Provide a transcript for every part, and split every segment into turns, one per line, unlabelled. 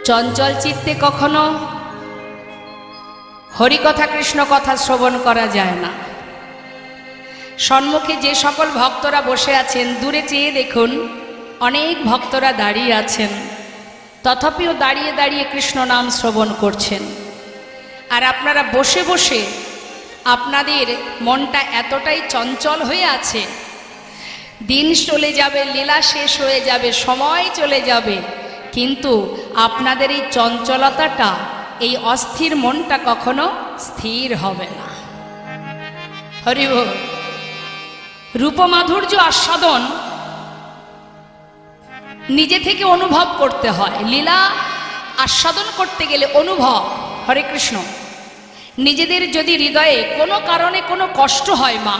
চঞ্চল চিত্তে কখনো হরিকথা কৃষ্ণ কথা শ্রবণ করা যায় না। সম্মুখে যে সকল ভক্তরা বসে আছেন, দূরে চেয়ে দেখুন অনেক ভক্তরা দাঁড়িয়ে আছেন, তথাপিও দাঁড়িয়ে দাঁড়িয়ে কৃষ্ণ নাম শ্রবণ করছেন। আর আপনারা বসে বসে আপনাদের মনটা এতটাই চঞ্চল হয়ে আছে, দিন চলে যাবে, লীলা শেষ হয়ে যাবে, সময় চলে যাবে, কিন্তু আপনাদের এই চঞ্চলতাটা, এই অস্থির মনটা কখনো স্থির হবে না। হরি বল। রূপমাধুর্য আস্বাদন নিজে থেকে অনুভব করতে হয়। লীলা আস্বাদন করতে গেলে অনুভব। হরে কৃষ্ণ। নিজেদের যদি হৃদয়ে কোনো কারণে কোনো কষ্ট হয়, মা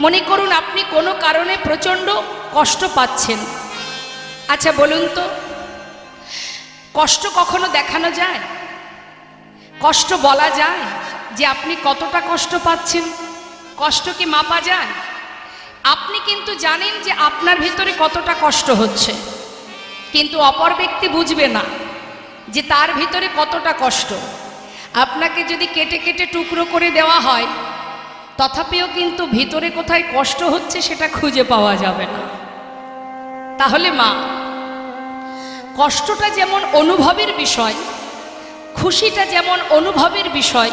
মনে করুন আপনি কোনো কারণে প্রচণ্ড কষ্ট পাচ্ছেন, আচ্ছা বলুন তো, কষ্ট কখনো দেখানো যায়? কষ্ট বলা যায় যে আপনি কতটা কষ্ট পাচ্ছেন? কষ্ট কি মাপা যায়? আপনি কিন্তু জানেন যে আপনার ভিতরে কতটা কষ্ট হচ্ছে, কিন্তু অপর ব্যক্তি বুঝবে না যে তার ভিতরে কতটা কষ্ট। আপনাকে যদি কেটে কেটে টুকরো করে দেওয়া হয়, তথাপিও কিন্তু ভিতরে কোথায় কষ্ট হচ্ছে সেটা খুঁজে পাওয়া যাবে না। তাহলে মা, কষ্টটা যেমন অনুভবের বিষয়, খুশিটা যেমন অনুভবের বিষয়,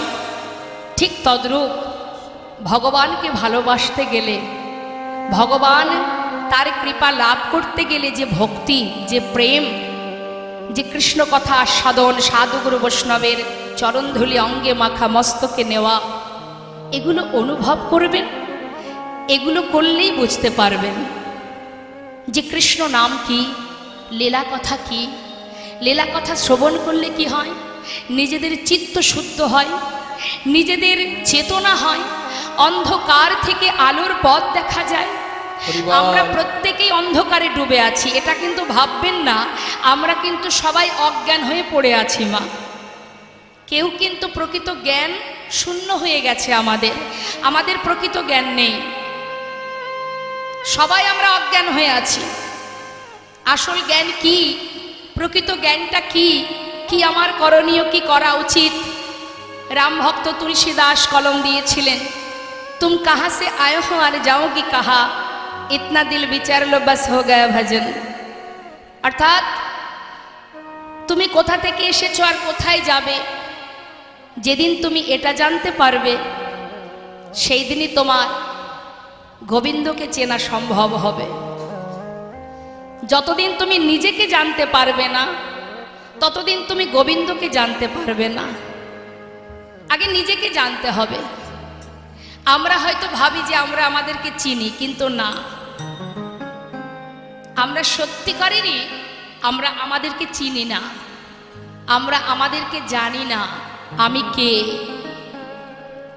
ঠিক তদ্রূপ ভগবানকে ভালোবাসতে গেলে, ভগবান তার কৃপা লাভ করতে গেলে যে ভক্তি, যে প্রেম, যে কৃষ্ণ কথা আস্বাদন, সাধুগুরু বৈষ্ণবের চরণধুলি অঙ্গে মাখা, মস্তকে নেওয়া, এগুলো অনুভব করবেন। এগুলো করলেই বুঝতে পারবেন যে কৃষ্ণ নাম কি, লীলা কথা কি। লীলা কথা শ্রবণ করলে কি হয়? নিজেদের চিত্ত শুদ্ধ হয়, নিজেদের চেতনা হয়, অন্ধকার থেকে আলোর পথ দেখা যায়। আমরা প্রত্যেকেই অন্ধকারে ডুবে আছি, এটা কিন্তু ভাববেন না আমরা কিন্তু সবাই অজ্ঞান হয়ে পড়ে আছি। মা, কেউ কিন্তু প্রকৃত জ্ঞান শূন্য হয়ে গেছে, আমাদের প্রকৃত জ্ঞান নেই, সবাই আমরা অজ্ঞান হয়ে আছি। আসল জ্ঞান কি? প্রকৃত জ্ঞানটা কি? কি আমার করণীয়, কি করা উচিত? রাম ভক্ত তুলসীদাস কলম দিয়েছিলেন, তুম কাহা সে আয়ে হো আর যাও কি কাহা, ইতনা দিল বিচার লো বাস হো গয়া ভজন। অর্থাৎ তুমি কোথা থেকে এসেছো আর কোথায় যাবে, যেদিন তুমি এটা জানতে পারবে, সেই দিনই তোমার গোবিন্দকে চেনা সম্ভব হবে। যতদিন তুমি নিজেকে জানতে পারবে না, ততদিন তুমি গোবিন্দকে জানতে পারবে না। আগে নিজেকে জানতে হবে। আমরা হয়তো ভাবি যে আমরা আমাদেরকে চিনি, কিন্তু না, আমরা সত্যিকারেরই আমরা আমাদেরকে চিনি না, আমরা আমাদেরকে জানি না। আমি কে,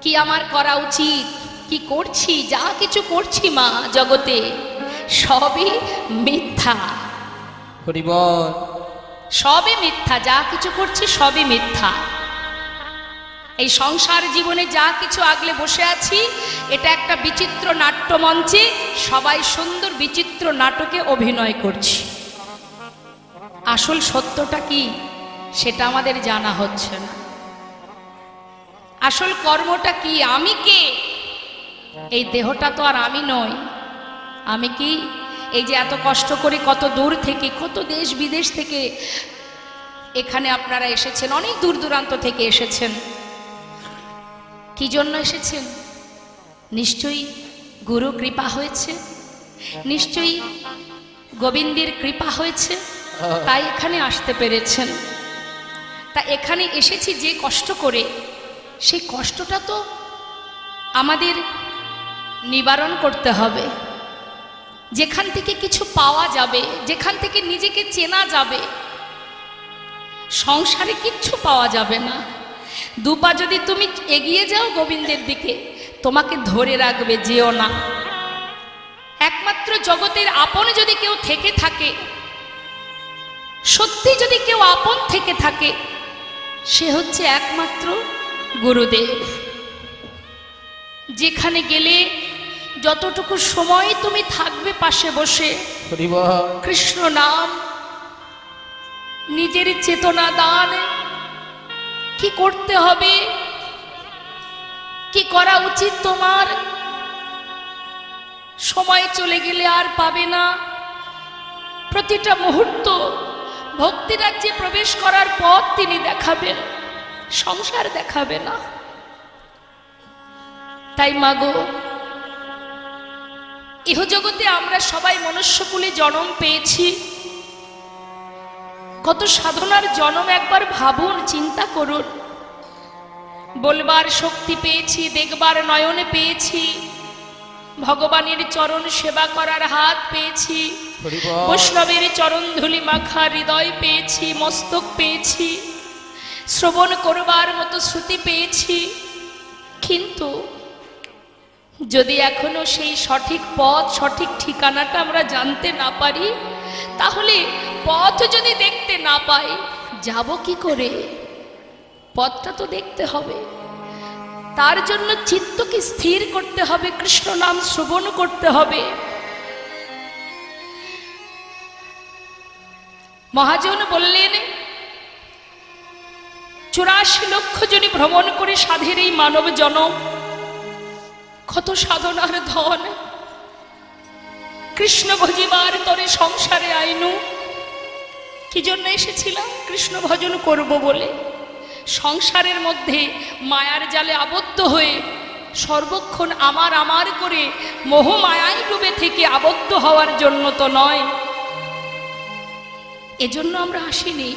কি আমার করা উচিত, কি করছি, যা কিছু করছি মা জগতে সবই মিথ্যা। সবই মিথ্যা, যা কিছু করছি সবই মিথ্যা। এই সংসার জীবনে যা কিছু আগলে বসে আছি, এটা একটা বিচিত্র নাট্যমঞ্চে সবাই সুন্দর বিচিত্র নাটকে অভিনয় করছি। আসল সত্যটা কি সেটা আমাদের জানা হচ্ছে না। আসল কর্মটা কি, আমি কে? এই দেহটা তো আর আমি নই। আমি কি? এই যে এত কষ্ট করে কত দূর থেকে, কত দেশ বিদেশ থেকে এখানে আপনারা এসেছেন, অনেক দূর দূরান্ত থেকে এসেছেন। কি জন্য এসেছেন? নিশ্চয়ই গুরু কৃপা হয়েছে, নিশ্চয়ই গোবিন্দের কৃপা হয়েছে, তাই এখানে আসতে পেরেছেন। তা এখানে এসেছি যে কষ্ট করে, সেই কষ্টটা তো আমাদের নিবারণ করতে হবে। যেখান থেকে কিছু পাওয়া যাবে, যেখান থেকে নিজেকে চেনা যাবে। সংসারে কিচ্ছু পাওয়া যাবে না। দুপা যদি তুমি এগিয়ে যাও গোবিন্দের দিকে, তোমাকে ধরে রাখবে, যেও না। একমাত্র জগতের আপন যদি কেউ থেকে থাকে, সত্যি যদি কেউ আপন থেকে থাকে, সে হচ্ছে একমাত্র গুরুদেব। যেখানে গেলে যতটুকু সময় তুমি থাকবে পাশে বসে কৃষ্ণ নাম নিজের চেতনা দান। কি করতে হবে, কি করা উচিত তোমার, সময় চলে গেলে আর পাবে না। প্রতিটা মুহূর্ত ভক্তি রাজ্যে প্রবেশ করার পথ তিনি দেখাবেন, সংসার দেখাবে না। তাই মাগো, ইহজগতে আমরা সবাই মনুষ্যকুলে জন্ম পেয়েছি। কত সাধনার জন্ম একবার ভাবুন, চিন্তা করুন। বলবার শক্তি পেয়েছি, দেখবার নয়নে পেয়েছি, ভগবানের চরণ সেবা করার হাত পেয়েছি, বৈষ্ণবের চরণ ধুলি মাখা হৃদয় পেয়েছি, মস্তক পেয়েছি, শ্রবণ করবার মতো শ্রুতি পেয়েছি। কিন্তু যদি এখনো সেই সঠিক পথ, সঠিক ঠিকানাটা আমরা জানতে না পারি, তাহলে পথ যদি দেখতে না পাই, যাব কি করে? পথটা তো দেখতে হবে। তার জন্য চিত্তকে স্থির করতে হবে, কৃষ্ণ নাম শ্রবণ করতে হবে। মহাজন বললেন, 84 লক্ষ জনই ভ্রমণ করে সাধের এই মানব জনম, কত সাধনার ধন। কৃষ্ণ ভজিবার তরে সংসারে আইনু। কি জন্য এসেছিলাম? কৃষ্ণ ভজন করব বলে। সংসারের মধ্যে মায়ার জালে আবদ্ধ হয়ে সর্বক্ষণ আমার আমার করে মোহ মায়ায় ডুবে থেকে আবদ্ধ হওয়ার জন্য তো নয়। এজন্য আমরা আসিনি।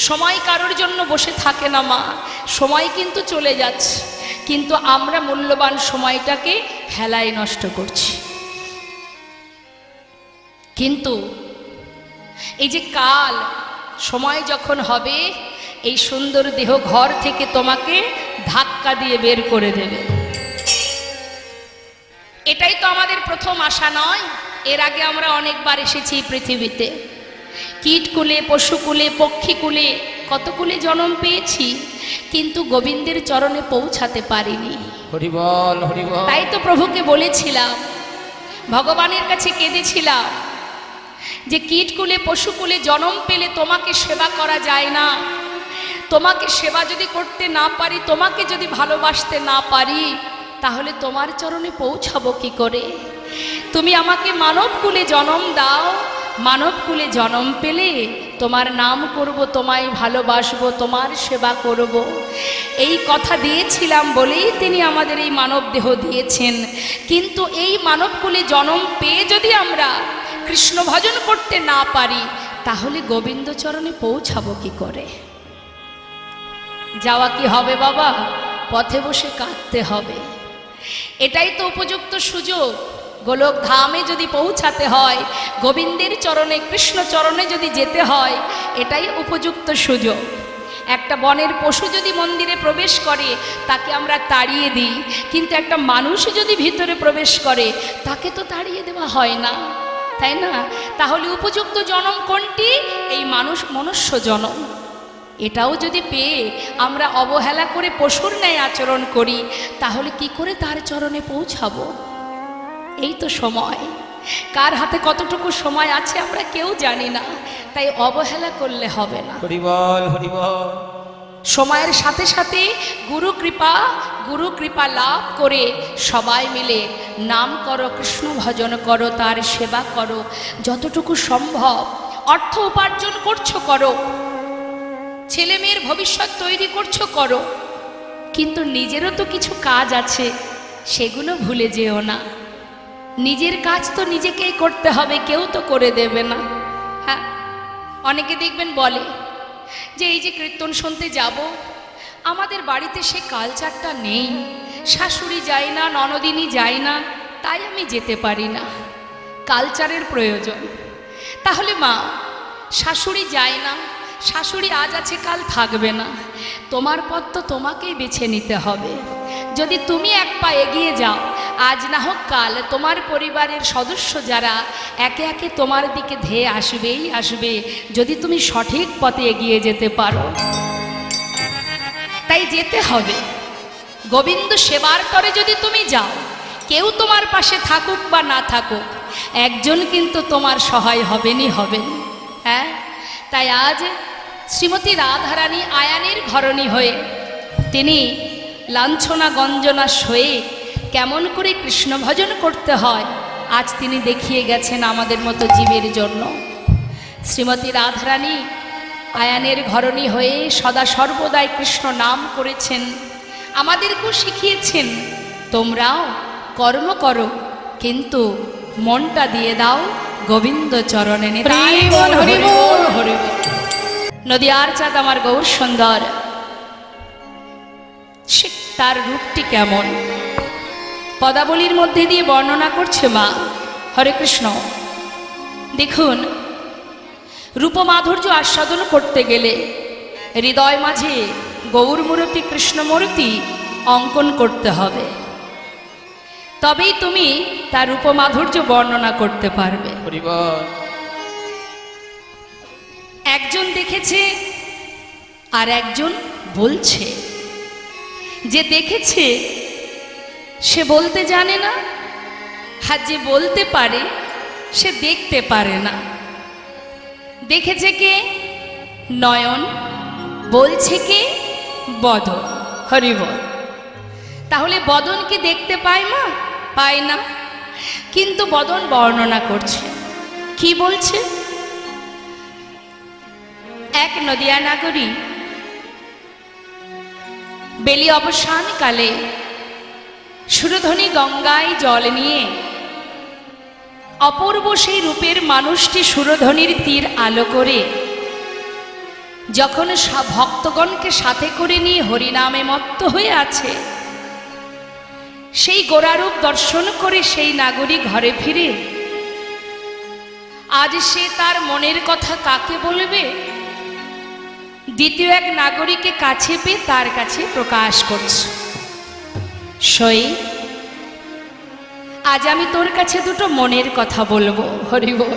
সময় কারোর জন্য বসে থাকে না মা, সময় কিন্তু চলে যাচ্ছে, কিন্তু আমরা মূল্যবান সময়টাকে হেলায় নষ্ট করছি। কিন্তু এই যে কাল, সময় যখন হবে, এই সুন্দর দেহ ঘর থেকে তোমাকে ধাক্কা দিয়ে বের করে দেবে। এটাই তো আমাদের প্রথম আশা নয়? এর আগে আমরা অনেকবার এসেছি পৃথিবীতে, কীটকুলে, পশুকুলে, পক্ষীকুলে, কত কুলে জন্ম পেয়েছি, কিন্তু গোবিন্দের চরণে পৌঁছাতে পারিনি।
হরি বল, হরি বল।
তাই তো প্রভুকে বলেছিলাম, ভগবানের কাছে কেঁদেছিলাম যে কীটকুলে, পশুকুলে জন্ম পেলে তোমাকে সেবা করা যায় না। তোমাকে সেবা যদি করতে না পারি, তোমাকে যদি ভালোবাসতে না পারি, তাহলে তোমার চরণে পৌঁছাবো কি করে? তুমি আমাকে মানবকুলে জন্ম দাও, মানবকুলে জন্ম পেলে তোমার নাম করব, তোমায় ভালোবাসবো, তোমার সেবা করব। এই কথা দিয়েছিলাম বলেই তিনি আমাদের এই মানব দেহ দিয়েছেন। কিন্তু এই মানবকুলে জন্ম পেয়ে যদি আমরা কৃষ্ণ ভজন করতে না পারি, তাহলে গোবিন্দ চরণে পৌঁছাবো কি করে? যাওয়া কি হবে বাবা? পথে বসে কাঁদতে হবে। এটাই তো উপযুক্ত সুযোগ। গোলক ধামে যদি পৌঁছাতে হয়, গোবিন্দের চরণে, কৃষ্ণ চরণে যদি যেতে হয়, এটাই উপযুক্ত সুযোগ। একটা বনের পশু যদি মন্দিরে প্রবেশ করে, তাকে আমরা তাড়িয়ে দিই, কিন্তু একটা মানুষ যদি ভিতরে প্রবেশ করে, তাকে তো তাড়িয়ে দেওয়া হয় না, তাই না? তাহলে উপযুক্ত জনম কোনটি? এই মনুষ্য জনম। এটাও যদি পেয়ে আমরা অবহেলা করে পশুর ন্যায় আচরণ করি, তাহলে কি করে তার চরণে পৌঁছাবো? এই তো সময়। কার হাতে কতটুকু সময় আছে আমরা কেউ জানি না, তাই অবহেলা করলে হবে না।
হরি বল, হরি বল।
সময়ের সাথে সাথে গুরু কৃপা লাভ করে সবাই মিলে নাম করো, কৃষ্ণ ভজন করো, তার সেবা করো, যতটুকু সম্ভব। অর্থ উপার্জন করছো করো, ছেলে মেয়ের ভবিষ্যৎ তৈরি করছো করো, কিন্তু নিজেরও তো কিছু কাজ আছে, সেগুলো ভুলে যেও না। নিজের কাজ তো নিজেকেই করতে হবে, কেউ তো করে দেবে না। হ্যাঁ, অনেকে দেখবেন বলে যে এই যে কীর্তন শুনতে যাব, আমাদের বাড়িতে সে কালচারটা নেই, শাশুড়ি যায় না, ননদিনী যায় না, তাই আমি যেতে পারি না। কালচারের প্রয়োজন। তাহলে মা, শাশুড়ি যায় না, শাশুড়ি আজ আছে কাল থাকবে না, তোমার পথ তো তোমাকেই বেছে নিতে হবে। যদি তুমি এক পা এগিয়ে যাও, আজ না হোক কাল তোমার পরিবারের সদস্য যারা একে একে তোমার দিকে ধেয়ে আসবেই আসবে, যদি তুমি সঠিক পথে এগিয়ে যেতে পারো। তাই যেতে হবে। গোবিন্দ সেবার তরে যদি তুমি যাও, কেউ তোমার পাশে থাকুক বা না থাকুক, একজন কিন্তু তোমার সহায় হবেনই হবেন। হ্যাঁ, তাই আজ শ্রীমতী রাধারানী আয়ানের ঘরণী হয়ে তিনি লাঞ্ছনা গঞ্জনা সয়ে কেমন করে কৃষ্ণ ভজন করতে হয় আজ তিনি দেখিয়ে গেছেন আমাদের মতো জীবের জন্য। শ্রীমতী রাধারানী আয়ানের ঘরণী হয়ে সদা সর্বদাই কৃষ্ণ নাম করেছেন, আমাদেরকেও শিখিয়েছেন তোমরাও কর্ম করো কিন্তু মনটা দিয়ে দাও গোবিন্দ চরণে। নদিয়ার চাঁদ আমার গৌর সুন্দর, সে তার রূপটি কেমন পদাবলীর মধ্যে দিয়ে বর্ণনা করছে মা। হরে কৃষ্ণ। দেখুন, রূপমাধুর্য আস্বাদন করতে গেলে হৃদয় মাঝে গৌরমূর্তি কৃষ্ণমূর্তি অঙ্কন করতে হবে, তবেই তুমি তার রূপমাধুর্য বর্ণনা করতে পারবে। একজন দেখেছে আর একজন বলছে। যে দেখেছে সে বলতে জানে না, আর যে বলতে পারে সে দেখতে পারে না। দেখেছে কে? নয়ন। বলছে কে? বদন। হরি বল। তাহলে বদন কি দেখতে পায় মা? পায় না, কিন্তু বদন বর্ণনা করছে। কি বলছে? এক নদিয়া নাগরী বেলি অবসানকালে সুরধনী গঙ্গায় জল নিয়ে অপূর্ব সেই রূপের মানুষটি সুরধনীর তীর আলো করে যখন ভক্তগণকে সাথে করে নিয়ে হরিনামে মত্ত হয়ে আছে, সেই গোরারূপ দর্শন করে সেই নাগরী ঘরে ফিরে আজ সে তার মনের কথা কাকে বলবে? দ্বিতীয় এক নাগরীকে কাছে পেয়ে তার কাছে প্রকাশ করছে, সই আজ আমি তোর কাছে দুটো মনের কথা বলবো। হরি বল।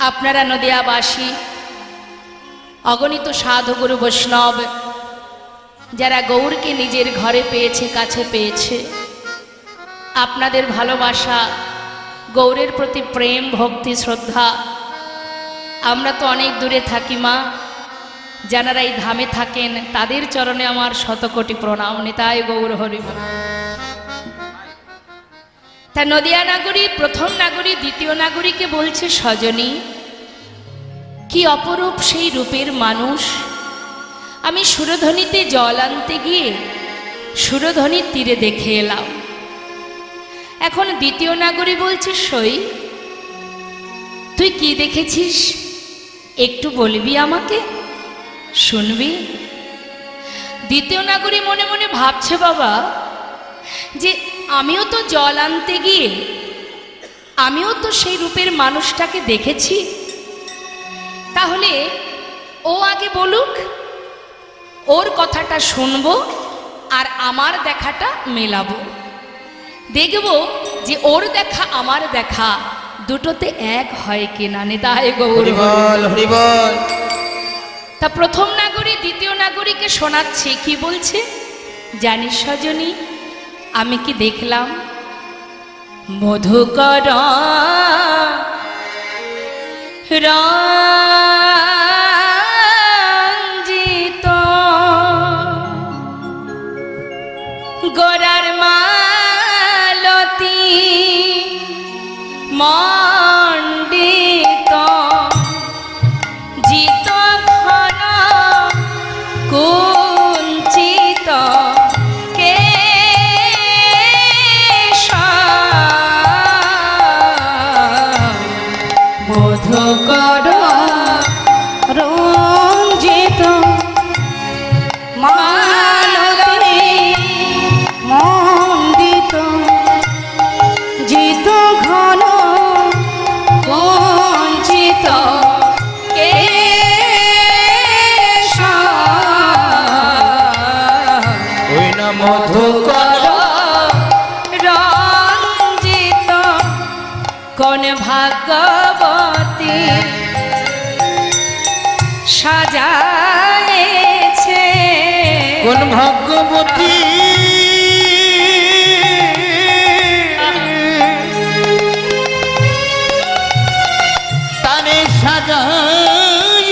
আপনারা নদিয়াবাসী অগণিত সাধু গুরু বৈষ্ণব যারা গৌরকে নিজের ঘরে পেয়েছে, কাছে পেয়েছে, আপনাদের ভালোবাসা, গৌরের প্রতি প্রেম, ভক্তি, শ্রদ্ধা, আমরা তো অনেক দূরে থাকি মা, যারা এই ধামে থাকেন তাদের চরণে আমার শতকোটি প্রণাম। নিতাই গৌর হরি বল। তা নদিয়া নাগরী প্রথম নাগরী দ্বিতীয় নাগরীকে বলছে, সজনী কি অপরূপ সেই রূপের মানুষ, আমি সুরধনীতে জল আনতে গিয়ে সুরধনীর তীরে দেখে এলাম। এখন দ্বিতীয় নাগরী বলছে, সই তুই কি দেখেছিস একটু বলবি আমাকে, শুনবি? দ্বিতীয় নাগরী মনে মনে ভাবছে, বাবা যে আমিও তো জল আনতে গিয়ে আমিও তো সেই রূপের মানুষটাকে দেখেছি, তাহলে ও আগে বলুক, ওর কথাটা শুনবো আর আমার দেখাটা মেলাবো, দেখব যে ওর দেখা আমার দেখা দুটোতে এক হয় কিনা। নিতাই গৌর হরি বল। তা প্রথম নাগরী দ্বিতীয় নাগরীকে শোনাচ্ছে, কি বলছে জানিস সজনী আমি কি দেখলাম? মধুকর রঞ্জিত গোরার মালতী মণ্ডিত জিত ঘন কুঞ্চিত মধুকর রঞ্জিত মালতী মণ্ডিত জিত ঘন কুঞ্চিত মধুকর রঞ্জিত কোন ভাগবতী সাজায়েছে,
কোন ভাগ্যবতী তারে সাজায়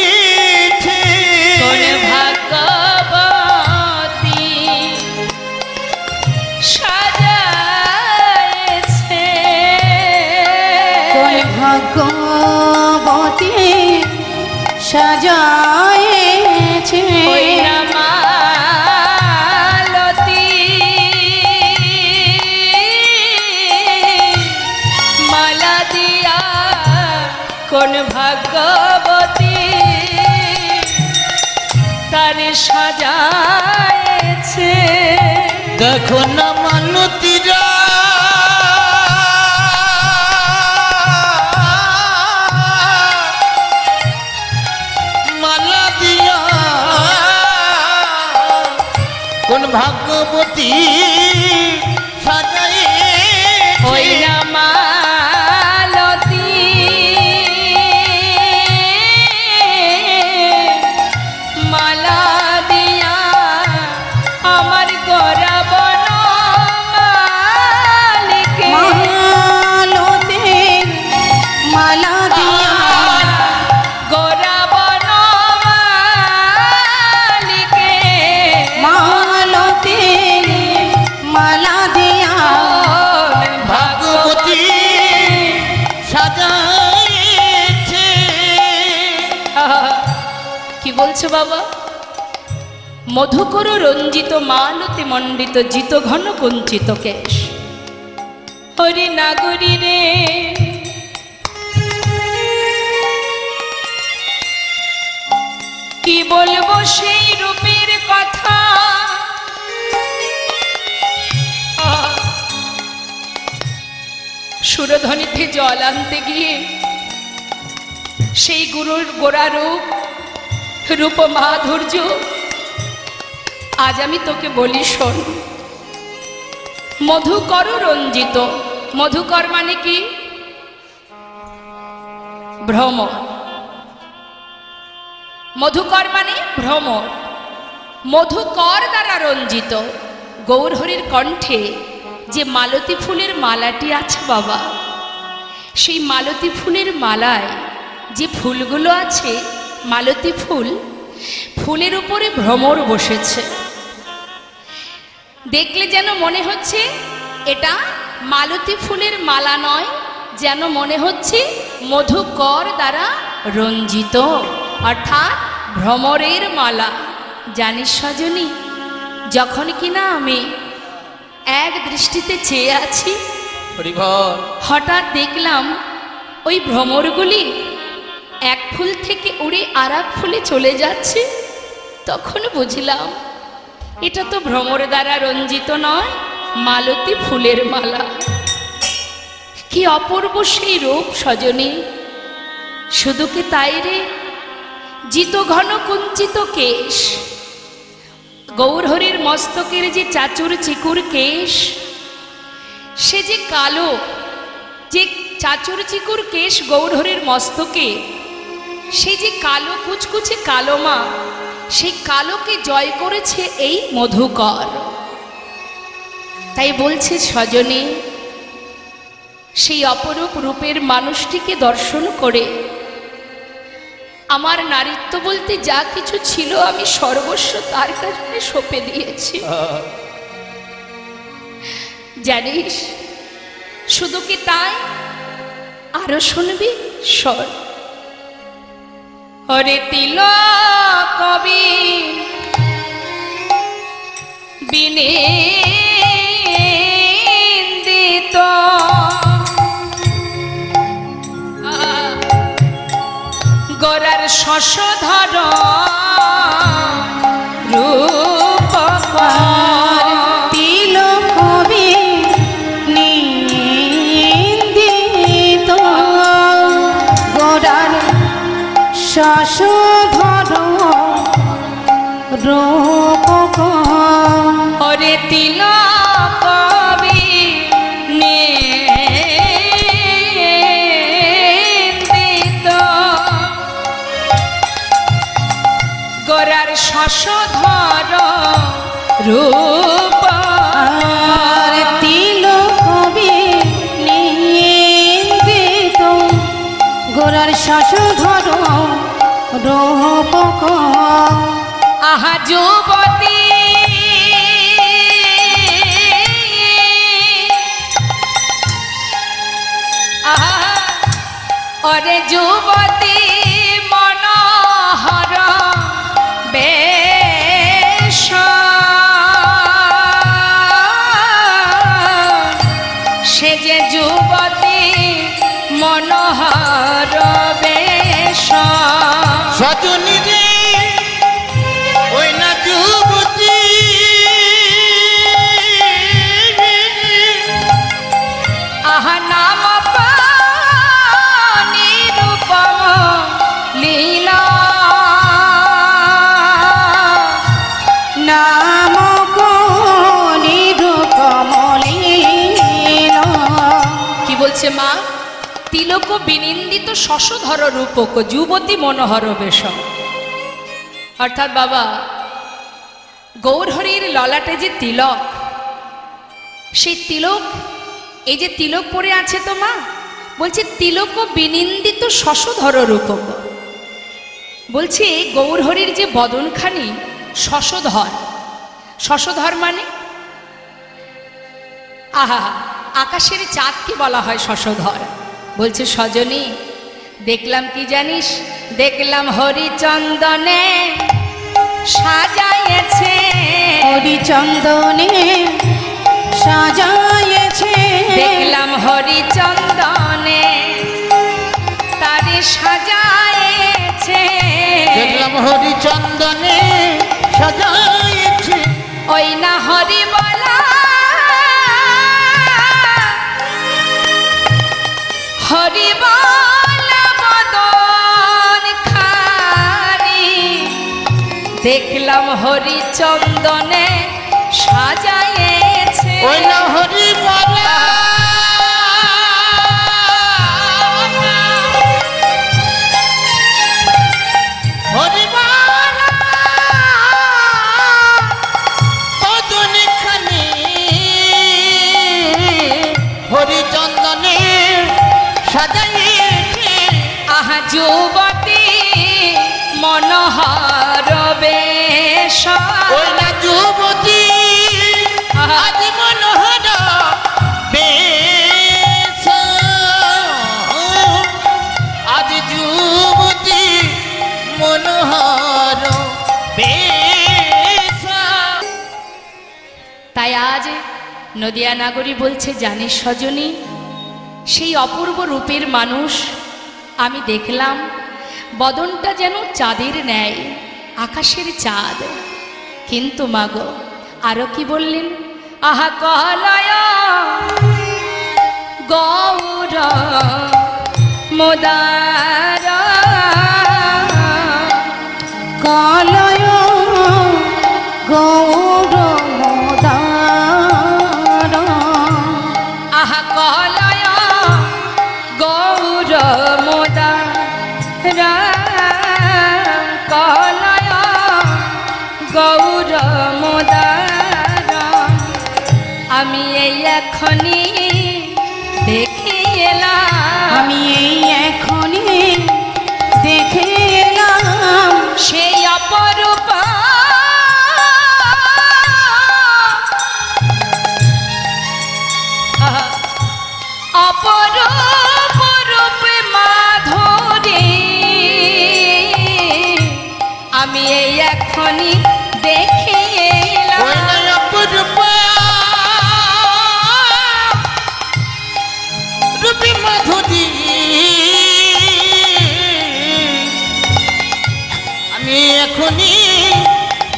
সাজায়েছে
ওই না মালতী মালা দিয়া কোন ভাগ্যবতী তারে সাজায়েছে।
দেখো না মালতীরা মালা দিয়া কোন ভাগ্যবতী সাজায়ে
ওই না মালতী মালা দিয়া আমার গোরা বনমালীকে
মালতীর মালা দিয়া
গোরা বনমালীকে
মালতীর মালা দিয়া
ভাগ্যবতী সাজায়েছে।
কি বলছো বাবা? মধুকর রঞ্জিত মালতি মণ্ডিত জিত ঘন কুঞ্চিত কেশ হরি নাগরী রে কি বলবো সেই রূপের কথা সুরধ্বনিতে জল আনতে গিয়ে সেই গুরুর গোড়া রূপ রূপ মাধুর্য আজ আমি তোকে বলি শোন। মধুকর রঞ্জিত, মধুকর মানে কি? ভ্রমর। মধুকর মানে ভ্রমর। মধুকর দ্বারা রঞ্জিত গৌরহরির কণ্ঠে যে মালতী ফুলের মালাটি আছে বাবা, সেই মালতী ফুলের মালায় যে ফুলগুলো আছে মালতী ফুল, ফুলের উপরে ভ্রমর বসেছে। দেখলে যেন মনে হচ্ছে এটা মালতী ফুলের মালা নয়, যেন মনে হচ্ছে মধুকর দ্বারা রঞ্জিত, অর্থাৎ ভ্রমরের মালা। জানিস সজনী, যখন কিনা আমি এক দৃষ্টিতে চেয়ে আছি, হঠাৎ দেখলাম ওই ভ্রমরগুলি এক ফুল থেকে উড়ে আর এক ফুলে চলে যাচ্ছে। তখন বুঝলাম এটা তো ভ্রমর দ্বারা রঞ্জিত নয়, মালতী ফুলের মালা। কি অপূর্ব সেই রূপ সজনী! শুধু কি তাই রে, জিত ঘন কুঞ্চিত কেশ, গৌরহরির মস্তকের যে চাচুর চিকুর কেশ, সে যে কালো, যে চাচুর চিকুর কেশ গৌরহরির মস্তকে, সে যে কালো কুচকুচে কালো মা, সেই কালোকে জয় করেছে এই মধুকর। তাই বলছে সজনী, সেই অপরূপ রূপের মানুষটিকে দর্শন করে আমার নারীত্ব বলতে যা কিছু ছিল আমি সর্বস্ব তার কাছে সঁপে দিয়েছি। জানিস, শুধু কি তাই, আরো শুনবি, স্বর। হরে তিলক কবি বিনিন্দিত গোরার শশধর রূপকর
তিলক কবি নিন্দিত গোরার শশধর রূপকর।
হরে তিলক কবি নিন্দিত গোরার শশধর রূপ।
আর তিলক কবি নিন্দিত গোরার শশধর রূপকর।
আহা যুবতী আহা, অরে যুবতী মন মা, তিলক বিনিন্দিত শশধর রূপক যুবতী মনোহর বেশ। অর্থাৎ বাবা, গৌরহরির ললাটে যে তিলক, সেই তিলক, এই যে তিলক পরে আছে তো মা, বলছে তিলক বিনিন্দিত শশধর রূপক। বলছে গৌরহরির যে বদনখানি শশধর, শশধর মানে আহা, আকাশের চাঁদকে বলা হয় শশধর। বলছে সজনী, দেখলাম কি জানিস, দেখলাম হরিচন্দনে সাজাইছে,
হরিচন্দনে সাজাইছে,
দেখলাম হরিচন্দনে তারে সাজাইছে,
দেখলাম হরিচন্দনে সাজাইছে,
ওই না হরি বলা হরি বলা বদন খানি, দেখলাম হরিচন্দনে সাজাইছে,
ওই না হরি বলা হরি বলা পদনিখানি হরিচন্দনে সাজাইছে,
আহা যুবতী মনোহর বেশ,
ওই না যুবতী আজ মনোহর বেশ, আজ যুবতী মনোহর বেশ।
তাই আজ নদিয়া নাগরী বলছে, জানিস সজনী, সেই অপূর্ব রূপের মানুষ আমি দেখলাম, বদনটা যেন চাঁদের ন্যায়, আকাশের চাঁদ। কিন্তু মাগো, আরো কি বললেন, আহা কলয় গৌর মোদার,
কালয় গৌর মোদার,
আহা কলয় গৌর মোদার, কলয় গৌর মোদার, আমি এই এখনই দেখে এলাম,
আমি এই এখনই দেখে এলাম,
সেই অপরূপ অপরূপ রূপে মাধুরী, আমি এই এখনই দেখে এলাম,
ওই না অপরূপ রূপী মাধুরী, আমি এখনই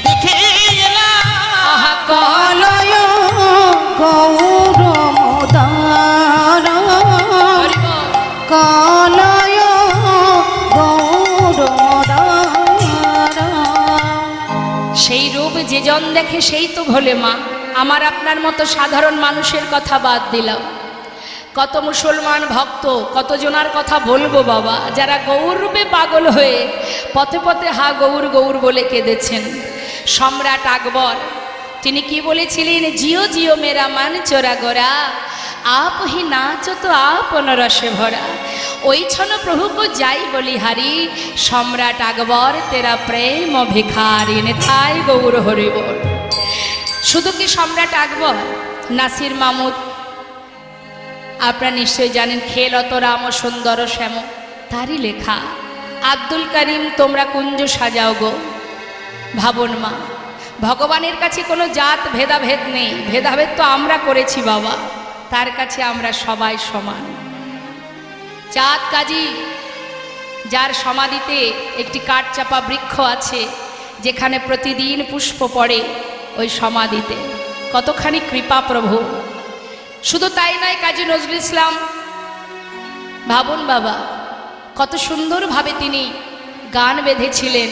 দেখে এলাম,
আহা
কালয় গৌর মোদার,
হরি বল।
কালয় গৌর মোদার।
সেই রূপ যে জন দেখে সেই তো ভোলে মা। আমার আপনার মতো সাধারণ মানুষের কথা বাদ দিলাম, কত মুসলমান ভক্ত, কত জনার কথা বলবো বাবা, যারা গৌর রূপে পাগল হয়ে পথে পথে হা গৌর গৌর বলে কেঁদেছেন। সম্রাট আকবর তিনি কি বলেছিলেন, জিও জিও মেরা মান চোরা গোরা, आप ही नाचो तो आपन रसे भरा, ওই ছন প্রভু কো যাই বলিহারি, সম্রাট আকবর তেরা প্রেম ভিখারি, নেথায় গৌর হরি বল। শুধু কি সম্রাট আকবর, নাসির মাহমুদ আপনারা নিশ্চয়ই জানেন, খেলত রাম সুন্দর শ্যাম, তারই লেখা। আব্দুল করিম তোমরা কুঞ্জ সাজাও গো, ভাবন মা, ভগবানের কাছে কোনো জাত ভেদাভেদ নেই, ভেদাভেদ তো আমরা করেছি বাবা, তার কাছে আমরা সবাই সমান। চাঁদ কাজী যার সমাধিতে একটি কাঠচাপা বৃক্ষ আছে, যেখানে প্রতিদিন পুষ্প পড়ে, ওই সমাধিতে কতখানি কৃপা প্রভু। শুধু তাই নয়, কাজী নজরুল ইসলাম ভাবুন বাবা, কত সুন্দরভাবে তিনি গান বেঁধেছিলেন,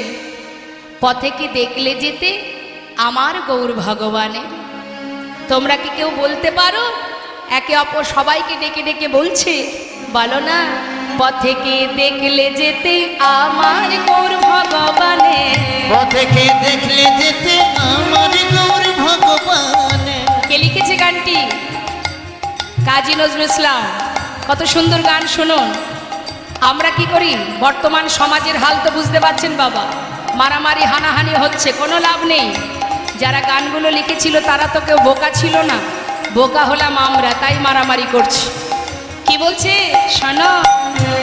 পথে কি দেখলে যেতে আমার গৌর ভগবানে। তোমরা কি কেউ বলতে পারো একে অপর সবাইকে ডেকে ডেকে বলছে, বলো না, পথেকে দেখলে যেতে আমার গৌর ভগবানে,
পথেকে দেখলে যেতে আমার গৌর ভগবানে।
কে লিখেছে গানটি? কাজী নজরুল ইসলাম। কত সুন্দর গান, শুনুন। আমরা কি করি, বর্তমান সমাজের হাল তো বুঝতে পারছেন বাবা, মারামারি হানাহানি হচ্ছে, কোনো লাভ নেই। যারা গানগুলো লিখেছিল তারা তো কেউ বোকা ছিল না, বোকা হলাম আমরা, তাই মারামারি করছি। কি বলছে শোনো,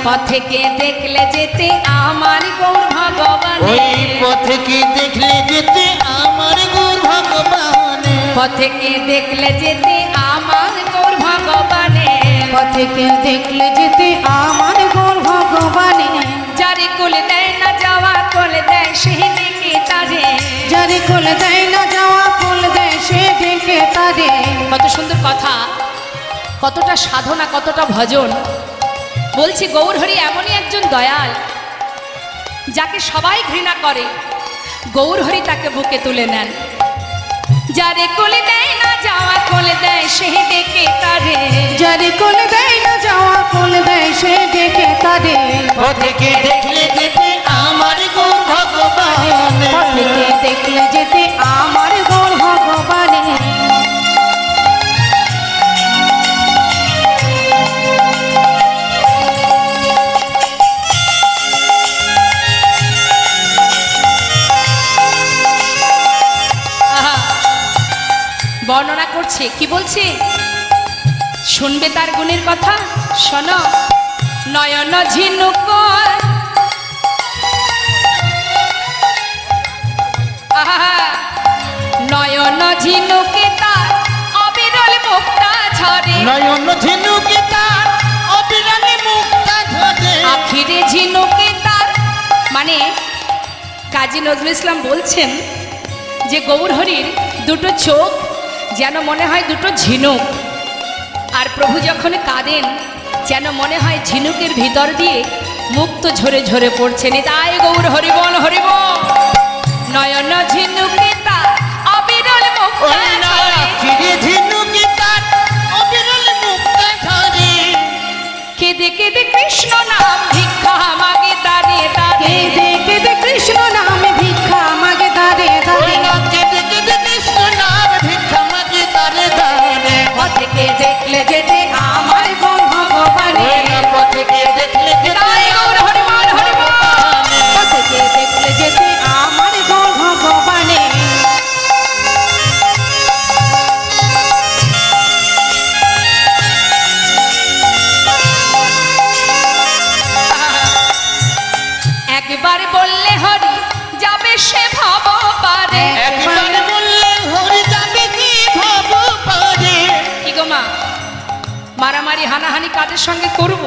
পথেকে দেখলে যেতে আমার গৌর ভগবানে,
ওই পথেকে দেখলে যেতে আমার গৌর ভগবানে,
পথেকে দেখলে যেতে আমার গৌর ভগবানে,
পথেকে দেখলে যেতে আমার গৌর ভগবানে।
যারে কোলে দেয় না যাওয়া কোলে দেয় সেই ডেকে তারে,
যারে কোলে দেয় না যাওয়া কোলে দেয় সে ডেকে তারে।
কত সুন্দর কথা, কতটা সাধনা, কতটা ভজন। বলছি গৌরহরি এমনই একজন দয়াল, যাকে সবাই ঘৃণা করে, গৌরহরি তাকে বুকে তুলে নেন। যারে কোলে দেয় না যাওয়া কোলে দেয় সে ডেকে তারে,
যারে কোলে দেয় না যাওয়া কোলে দেয় সে ডেকে তারে।
পথেকে দেখলে যেতে আমার গৌর ভগবানে,
পথেকে দেখলে যেতে আমার গৌর ভগবানে।
আহা, বর্ণনা করছে, কি বলছে শুনবে তার গুণের কথা, শোনো। নয়ন ঝিনুক নয়ন ঝিনুকে তার অবিরল মুক্তা ঝরে,
নয়ন ঝিনুকে তার অবিরাম মুক্তা ঝরে।
আখিরে ঝিনুকে তার, মানে কাজী নজরুল ইসলাম বলছেন যে গৌরহরির দুটো চোখ যেন মনে হয় দুটো ঝিনুক, আর প্রভু যখন কাঁদেন যেন মনে হয় ঝিনুকের ভিতর দিয়ে মুক্ত ঝরে ঝরে পড়ছেন। তাই গৌর হরিবল হরিবল। নয়ন ঝিনুকে তার অবিরল মুক্তা
ওই না
ঝরে,
আখিরে ঝিনুকে তার অবিরল মুক্তা ঝরে।
কেঁদে কেঁদে কৃষ্ণ নাম ভিক্ষা মাগে দাঁড়িয়ে দাঁড়িয়ে,
কেঁদে কেঁদে কৃষ্ণ নামে ভিক্ষা মাগে দাঁড়ে
ওই
দাঁড়ে।
না কেঁদে কেঁদে কৃষ্ণ নাম ভিক্ষা মাগে দাঁড়ে দাঁড়ে।
পথেকে দেখলে যেতে আমার গৌর ভগবানে,
ওই না পথেকে দেখলে যেতে
তাই গৌর হরিবল হরিবল।
পথেকে দেখলে যেতে আমার গৌর ভগবানে।
একবার বললে হরি যাবে সে ভব পারে,
একবার বললে হরি যাবে কি ভব পারে।
কি গো মা, মারামারি হানাহানি কাদের সঙ্গে করব?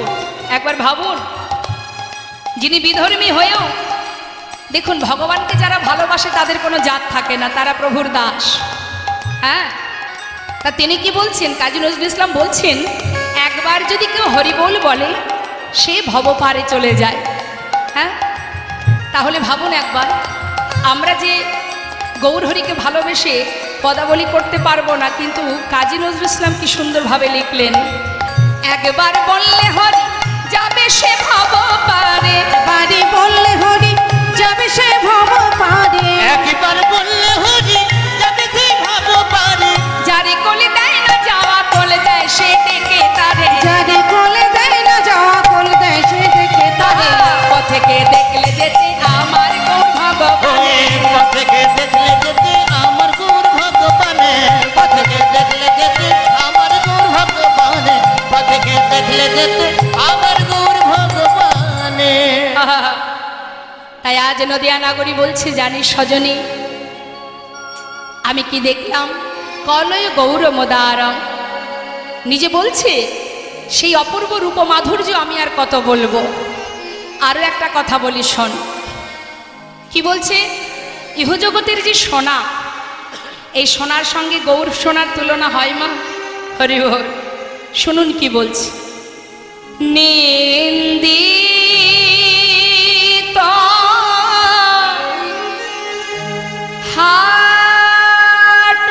একবার ভাবুন, যিনি বিধর্মী হয়েও, দেখুন ভগবানকে যারা ভালোবাসে তাদের কোনো জাত থাকে না, তারা প্রভুর দাস। হ্যাঁ, তা তিনি কি বলছেন, কাজী নজরুল ইসলাম বলছেন, একবার যদি কেউ হরিবোল বলে সে ভবপারে চলে যায়। হ্যাঁ, তাহলে ভাবুন একবার, আমরা যে গৌরহরিকে ভালোবেসে পদাবলী করতে পারবো না, কিন্তু কাজী নজরুল ইসলাম কি সুন্দরভাবে লিখলেন, একবার বললে হরি যাবে সে ভবপারে,
বাড়ি বললে হরি যাবে সে ভব পারে।
একবার বললে হরি যাবে কি ভব পারে।
যারে কোলে দেয় না যাওয়া কোলে দেয় সে ডেকে তারে,
যারে কোলে দেয় না যাওয়া কোলে দেয় সে ডেকে তারে।
পথেকে দেখলে যেতে আমার গৌর ভগবানে,
পথেকে দেখলে যেতে আমার গৌর ভগবানে, পথেকে দেখলে যেতে আমার গৌর ভগবানে, পথেকে দেখলে যেতে আমার গৌর ভগবানে।
তাই আজ নদিয়া নাগরী বলছে, জানিস সজনী আমি কি দেখলাম, কলয় গৌর মোদারম। নিজে বলছে সেই অপূর্ব রূপ মাধুর্য আমি আর কত বলবো। আরও একটা কথা বলি শোন, কি বলছে, ইহজগতের যে সোনা, এই সোনার সঙ্গে গৌর সোনার তুলনা হয় মা? হরি হরি। শুনুন কি বলছে, নিন্দিত হাট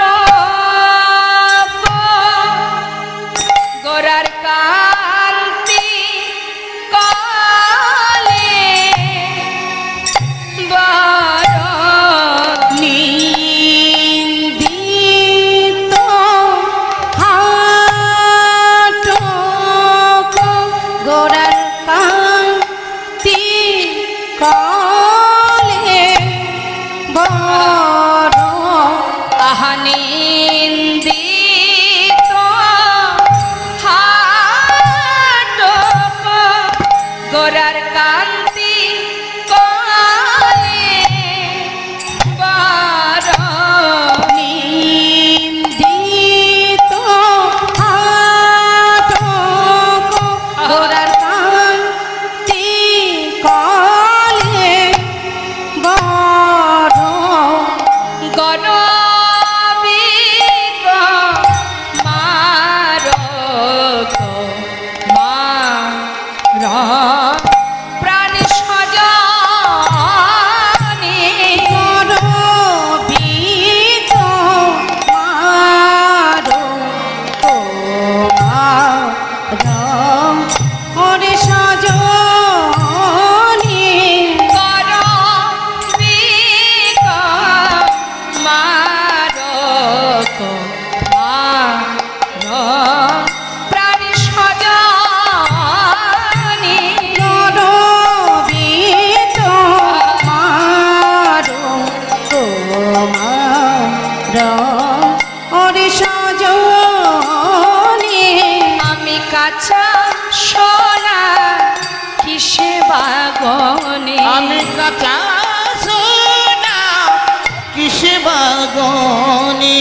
বাগনে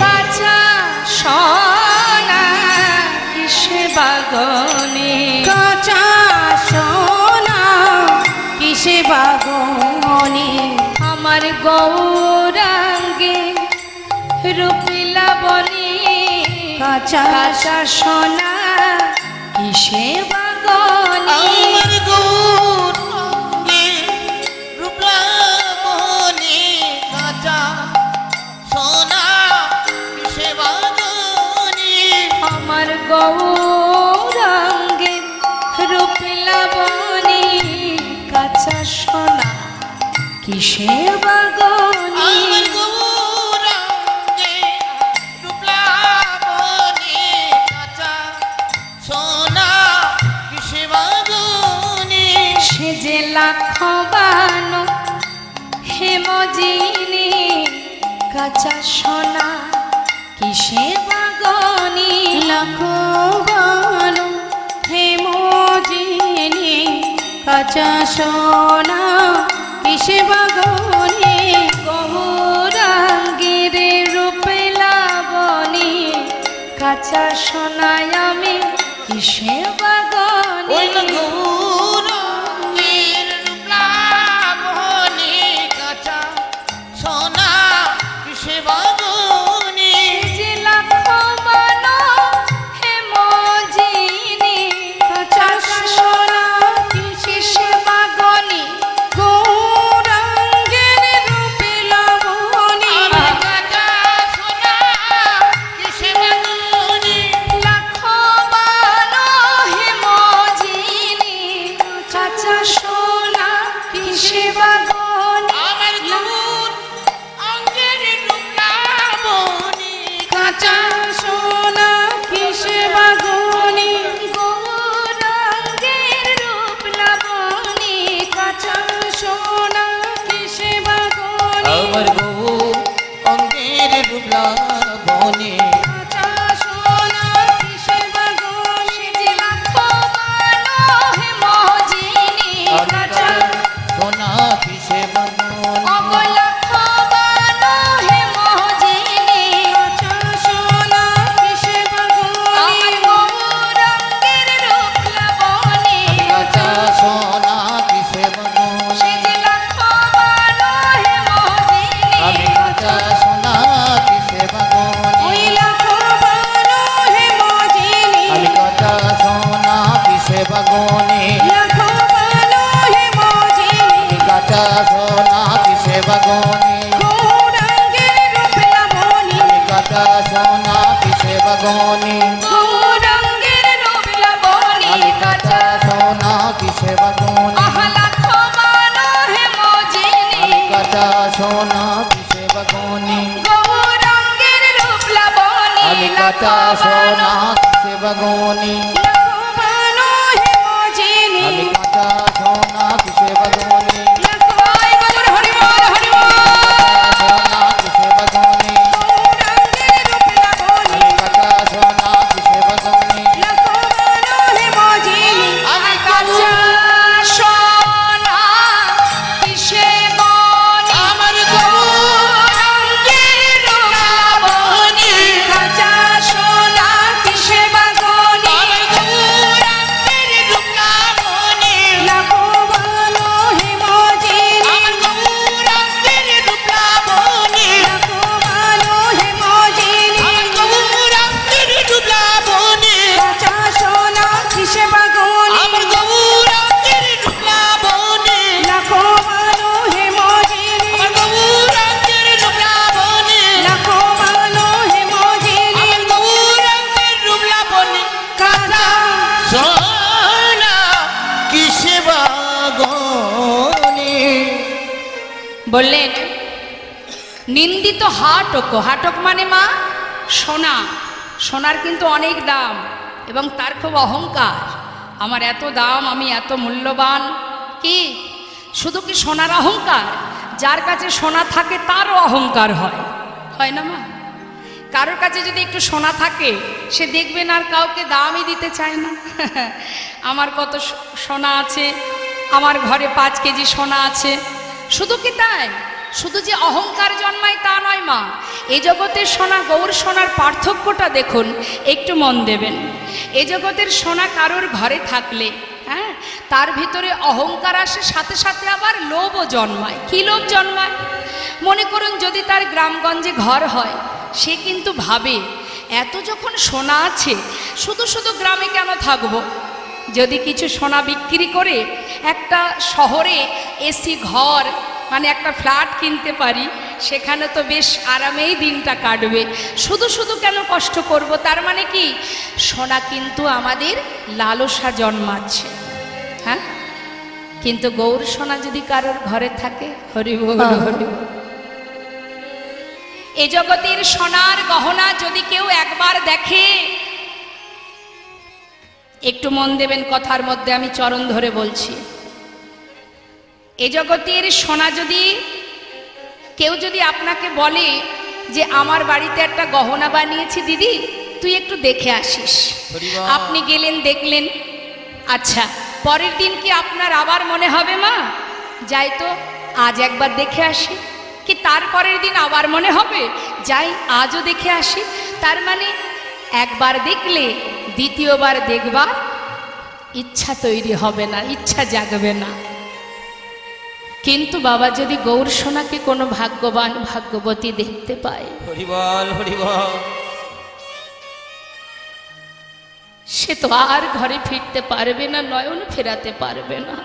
কাঁচা সোনা কিসে বাগনে
কাঁচা সোনা কিসে বাগনে
আমার গৌরাঙ্গে রূপিলা বনে
কাঁচা
কাঁচা সোনা কিসে বাগনে
আমার গৌরাঙ্গে রূপলা বনে কাঁচা সোনা কিসে বাগনে
আমার গৌরাঙ্গে রূপিলা বনে কাঁচা সোনা কিসে বাগনে
আমার গৌরাঙ্গে রূপলা বনে কাঁচা সোনা কিসে বাগনে
সে যে লাখবান হেমজিনী কাঁচা সোনা কিসে বাগনে
লাখবান হেমজিনী কাঁচা সোনা কিসে বাগনে
গৌরাঙ্গের রূপেলা বনে কাঁচা সোনায় আমি কিসে বাগনে
ওই গৌরাঙ্গের রূপলা বনে কাঁচা সোনা কিসে বাগনে
যে লাখবান হেমজিনী কাঁচা সোনা কিসে বাগনে
গৌরাঙ্গের রূপে লাবণী
কাঁচা সোনা কিসে বাগনে
লাখবান হেমজিনী কাঁচা সোনা কিসে বাগনে
আমার গৌরাঙ্গের রূপলা বনে
কাঁচা সোনা কিসে বাগনে
গৌরাঙ্গের রূপ লাবণী কাঁচা
সোনা কিসে বাগনে
আমার গৌরাঙ্গের রূপলা বনে
কাঁচা সোনা কিসে বাগনে
যে লাখবান হেমজিনী কাঁচা
সোনা কিসে বাগনে
অগলাখবান হেমজিনী
কাঁচা সোনা কিসে বাগনে
আমার গৌরাঙ্গের রূপ লাবণী
কাঁচা সোনা কিসে বাগনে
সে যে লাখবান হেমজিনী
আমি কাঁচা সোনা কিসে বাগনে
ওই লাখবান হেমজিনী
আমি কাঁচা সোনা কিসে বাগনে
লাখবান হেমজিনী
কাঁচা সোনা কিসে বাগনে
গৌরাঙ্গের রূপ লাবণী
আমি কাঁচা সোনা কিসে বাগনে
গৌরাঙ্গের রূপ লাবণী
আমি
কাঁচা
কাঁচা সোনা কিসে বাগনে
আহা লাখবান হেমজিনী
আমি কাঁচা সোনা কিসে বাগনে
গৌরাঙ্গের রূপ লাবণী
আমি কাঁচা সোনা কিসে বাগনে
লাখবান হেমজিনী
আমি কাঁচা সোনা কিসে বাগনে
লাখবাই বদর হরিবল হরিবল
সোনা কিসে বাগনে
গৌরাঙ্গের রূপ লাবণী
আমি কাঁচা সোনা কিসে বাগনে
লাখবান হেমজিনী
আমি
কাঁচা সোনা কিসে বনে
আমার গৌরাঙ্গের রূপ লাবণী
কাঁচা সোনা কিসে বাগনে
আমার গৌরাঙ্গের রূপ লাবণী
লাখবান হেমজিনী
আমার গৌরাঙ্গের রূপ লাবণী
লাখবান হেমজিনী
আমার গৌরাঙ্গের রূপ লাবণী
কাঁচা সোনা কিসে বাগনে
আমার গৌরাঙ্গের রূপ লাবণী
লাখবান হেমজিনী
আমার গৌরাঙ্গের রূপ লাবণী
লাখবান হেমজিনী
আমার গৌরাঙ্গের রূপ লাবণী
কাঁচা
সোনা কিসে বাগনে
বললেন নিন্দিত হাটক হাটক মানে মা সোনা সোনার কিন্তু অনেক দাম এবং তার খুব অহংকার আমার এত দাম আমি এত মূল্যবান কি শুধু কি সোনার অহংকার যার কাছে সোনা থাকে তারও অহংকার হয় না মা কারোর কাছে যদি একটু সোনা থাকে সে দেখবেন আর কাউকে দামই দিতে চায় না আমার কত সোনা আছে আমার ঘরে 5 কেজি সোনা আছে শুধু কি তাই শুধু যে অহংকার জন্মায় তা নয় মা, এ জগতের সোনা গৌর সোনার পার্থক্যটা দেখুন, একটু মন দেবেন। এ জগতের সোনা কারোর ঘরে থাকলে হ্যাঁ তার ভিতরে অহংকার আসে, সাথে সাথে আবার লোভও জন্মায়। কী লোভ জন্মায়? মনে করুন যদি তার গ্রামগঞ্জে ঘর হয়, সে কিন্তু ভাবে এত যখন সোনা আছে শুধু শুধু গ্রামে কেন থাকবো, যদি কিছু সোনা বিক্রি করে একটা শহরে এসি ঘর মানে একটা ফ্ল্যাট কিনতে পারি, সেখানে তো বেশ আরামেই দিনটা কাটবে, শুধু শুধু কেন কষ্ট করব। তার মানে কি, সোনা কিন্তু আমাদের লালসা জন্মাচ্ছে। হ্যাঁ, কিন্তু গৌর সোনা যদি কারোর ঘরে থাকে, হরি বল হরি বল। এ জগতের সোনার গহনা যদি কেউ একবার দেখে, একটু মন দেবেন কথার মধ্যে, আমি চরণ ধরে বলছি, এ জগতের সোনা যদি কেউ যদি আপনাকে বলে যে আমার বাড়িতে একটা গহনা বানিয়েছি দিদি, তুই একটু দেখে আসিস, আপনি গেলেন দেখলেন, আচ্ছা পরের দিন কি আপনার আবার মনে হবে মা যাই তো আজ একবার দেখে আসি, কি তারপরের দিন আবার মনে হবে যাই আজও দেখে আসি? তার মানে একবার দেখলে দ্বিতীয়বার দেখবার ইচ্ছা তৈরি হবে না, ইচ্ছা জাগবে না। কিন্তু বাবা যদি গৌর সোনাকে কোনো ভাগ্যবান ভাগ্যবতী দেখতে পায়,
হরি বল হরি বল,
সে তো আর ঘরে ফিরতে পারবে না, নয়ন ফেরাতে পারবে না।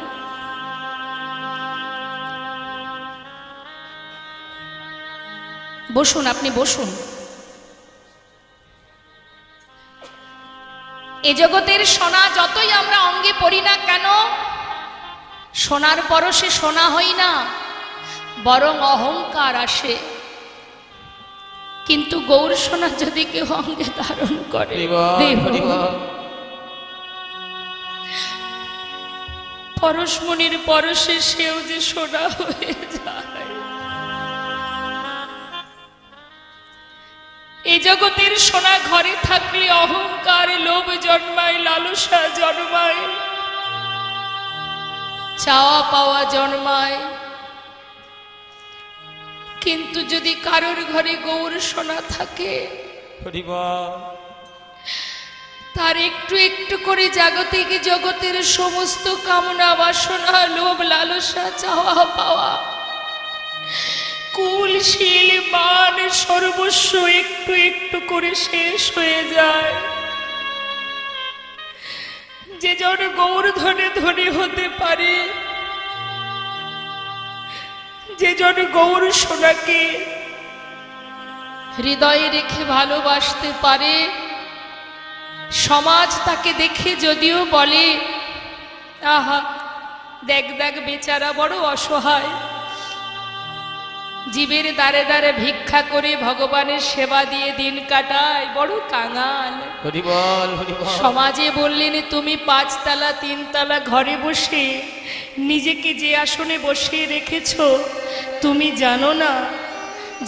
বসুন, আপনি বসুন। এ জগতের সোনা যতই আমরা অঙ্গে পড়ি না কেন, সোনার পরশে সোনা হই না, বরং অহংকার আসে। কিন্তু গৌর সোনা যদি কেউ অঙ্গে ধারণ করে, পরশমণির পরশে সেও যে সোনা হয়ে যায়। এই জগতের সোনা ঘরে থাকলে অহংকার লোভ জন্মায়, লালসা জন্মায়, চাওয়া পাওয়া জন্মায়। কিন্তু যদি কারোর ঘরে গৌর সোনা থাকে, তার একটু একটু করে জাগতিক জগতের সমস্ত কামনা বাসনা লোভ লালসা চাওয়া পাওয়া কুল শীল মান সর্বস্ব একটু একটু করে শেষ হয়ে যায়। যে জন গৌর ধনে ধনী হতে পারে, যে জন গৌর সোনাকে হৃদয়ে রেখে ভালোবাসতে পারে, সমাজ তাকে দেখে যদিও বলে আহা দেখ দেখ বেচারা বড় অসহায়, জীবের দ্বারে দ্বারে ভিক্ষা করে ভগবানের সেবা দিয়ে দিন কাটায়, বড় কাঙাল। সমাজে বললেন তুমি 5 তলা 3 তলা ঘরে বসে নিজেকে যে আসনে বসিয়ে রেখেছ, তুমি জানো না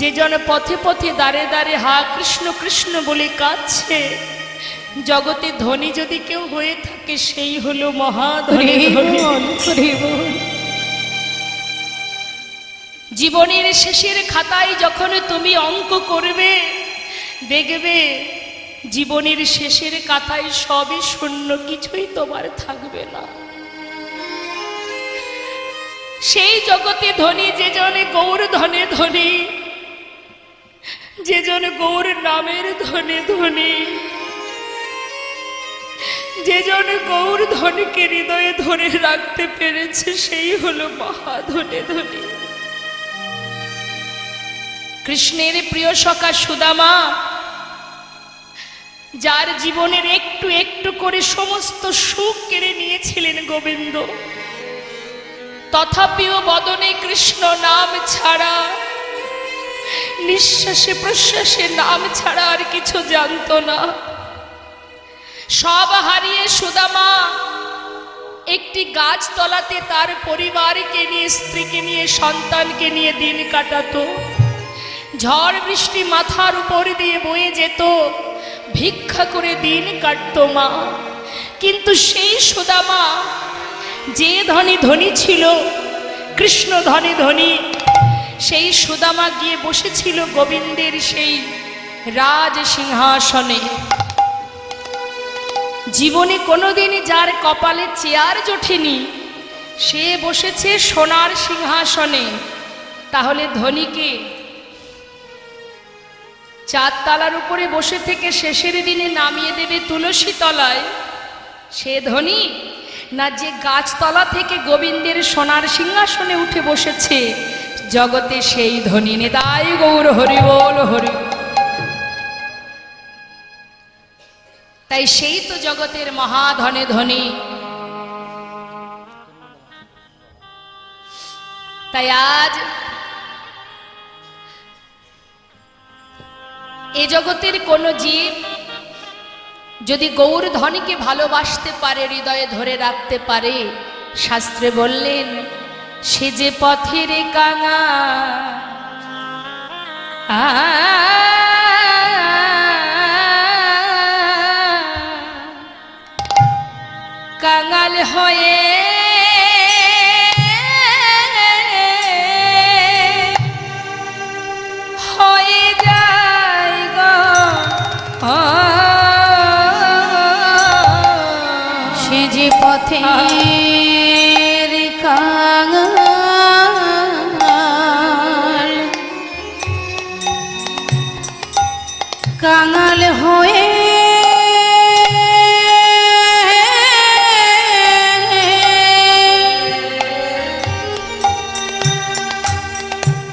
যে জন পথে পথে দ্বারে দ্বারে হা কৃষ্ণ কৃষ্ণ বলে কাঁদছে, জগতে ধনী যদি কেউ হয়ে থাকে সেই হলো মহাধনী। জীবনের শেষের খাতায় যখন তুমি অঙ্ক করবে, দেখবে জীবনের শেষের খাতায় সবই শূন্য, কিছুই তোমার থাকবে না। সেই জগতে ধনী যে জনে গৌর ধনে ধনী, যে জন গৌর নামের ধনে ধনী, যে জন গৌর ধনীকে হৃদয়ে ধরে রাখতে পেরেছে, সেই হলো মহাধনে ধনী। কৃষ্ণের প্রিয় সখা সুদামা, যার জীবনের একটু একটু করে সমস্ত সুখ কেড়ে নিয়েছিলেন গোবিন্দ, তথাপিও বদনে কৃষ্ণ নাম ছাড়া, নিঃশ্বাসে প্রশ্বাসে নাম ছাড়া আর কিছু জানতো না। সব হারিয়ে সুদামা একটি গাছ তলাতে তার পরিবারকে নিয়ে, স্ত্রীকে নিয়ে, সন্তানকে নিয়ে দিন কাটাতো। ঝড় বৃষ্টি মাথার উপর দিয়ে বয়ে যেত, ভিক্ষা করে দিন কাটত মা। কিন্তু সেই সুদামা যে ধনী ধনী ছিল, কৃষ্ণ ধনী ধনী, সেই সুদামা গিয়ে বসেছিল গোবিন্দের সেই রাজ সিংহাসনে। জীবনে কোনোদিন যার কপালে চেয়ার জোটেনি সে বসেছে সোনার সিংহাসনে। তাহলে ধনীকে 4 তলার উপরে বসে থেকে শেষের দিনে নামিয়ে দেবে তুলসী তলায়, সে ধনী না যে গাছতলা থেকে গোবিন্দের সোনার সিংহাসনে উঠে বসেছে জগতে সেই ধনী। নিতাই গৌর হরি বল হরি। তাই সেই তো জগতের মহাধনে ধনী। তাই আজ এ জগতের কোন জীব যদি গৌর ধনীকে ভালোবাসতে পারে, হৃদয়ে ধরে রাখতে পারে, শাস্ত্রে বললেন সে যে পথের কাঙা কাঙাল হয়ে যায় গো,
সে যে পথের কাঙাল কাঙাল হয়ে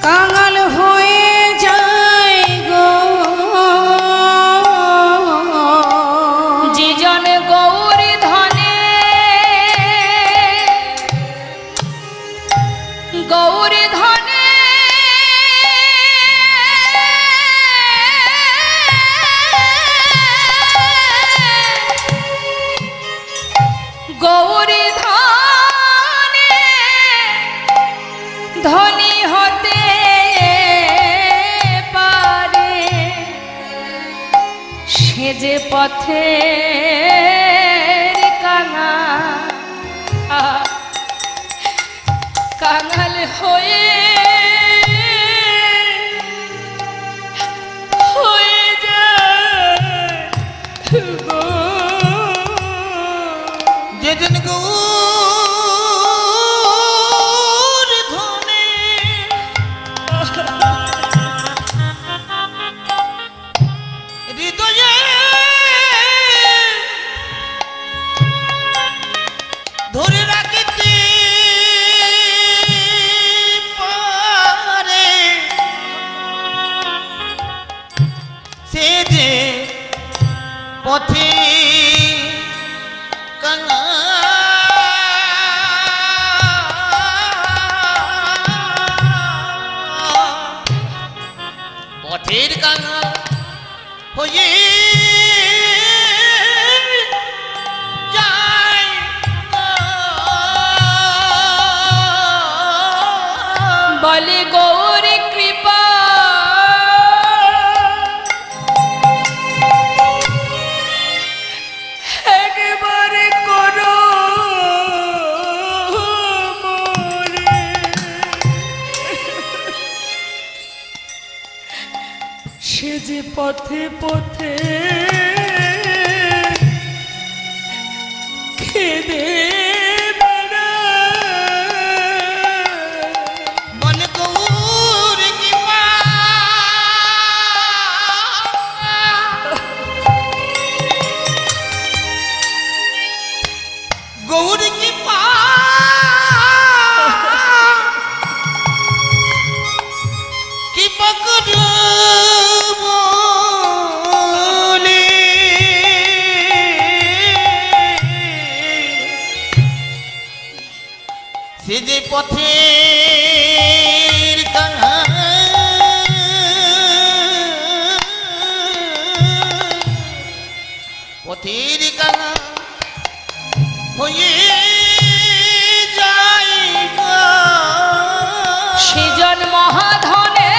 কাঙাল হয়ে যায় গো,
যে জন গৌর ধনে গৌর ধনে গৌর ধনে ধনী হতে পারে, সে যে পথের কাঙাল হয়ে যায় গো।
যেদিন গৌর ধনে হৃদয়ে ধরে রাখিতে পারে, সে যে পথে কাঙাল পথের কাঙাল হয়ে যায় গো।
বলে গৌর কৃপা একবারে করো মোরে, সে যে পথে পথে খেদে
মন গৌর কি মা গৌর কি পা কি পকড় বলে সে যে পথের কাঙাল পথের কাঙাল হয়ে যায় গো।
সেজন মহাধনে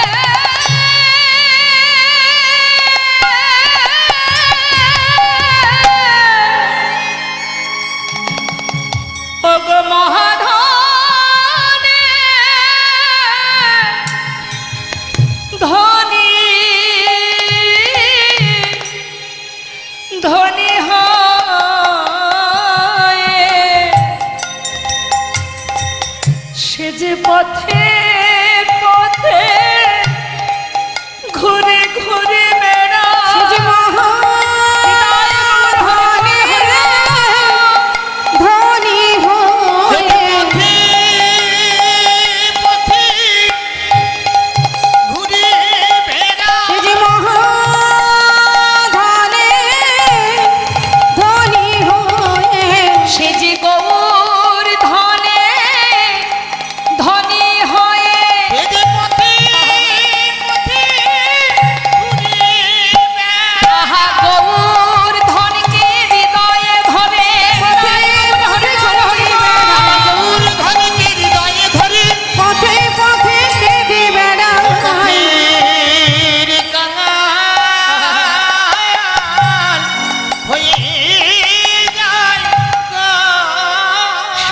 ওগো মহাধনে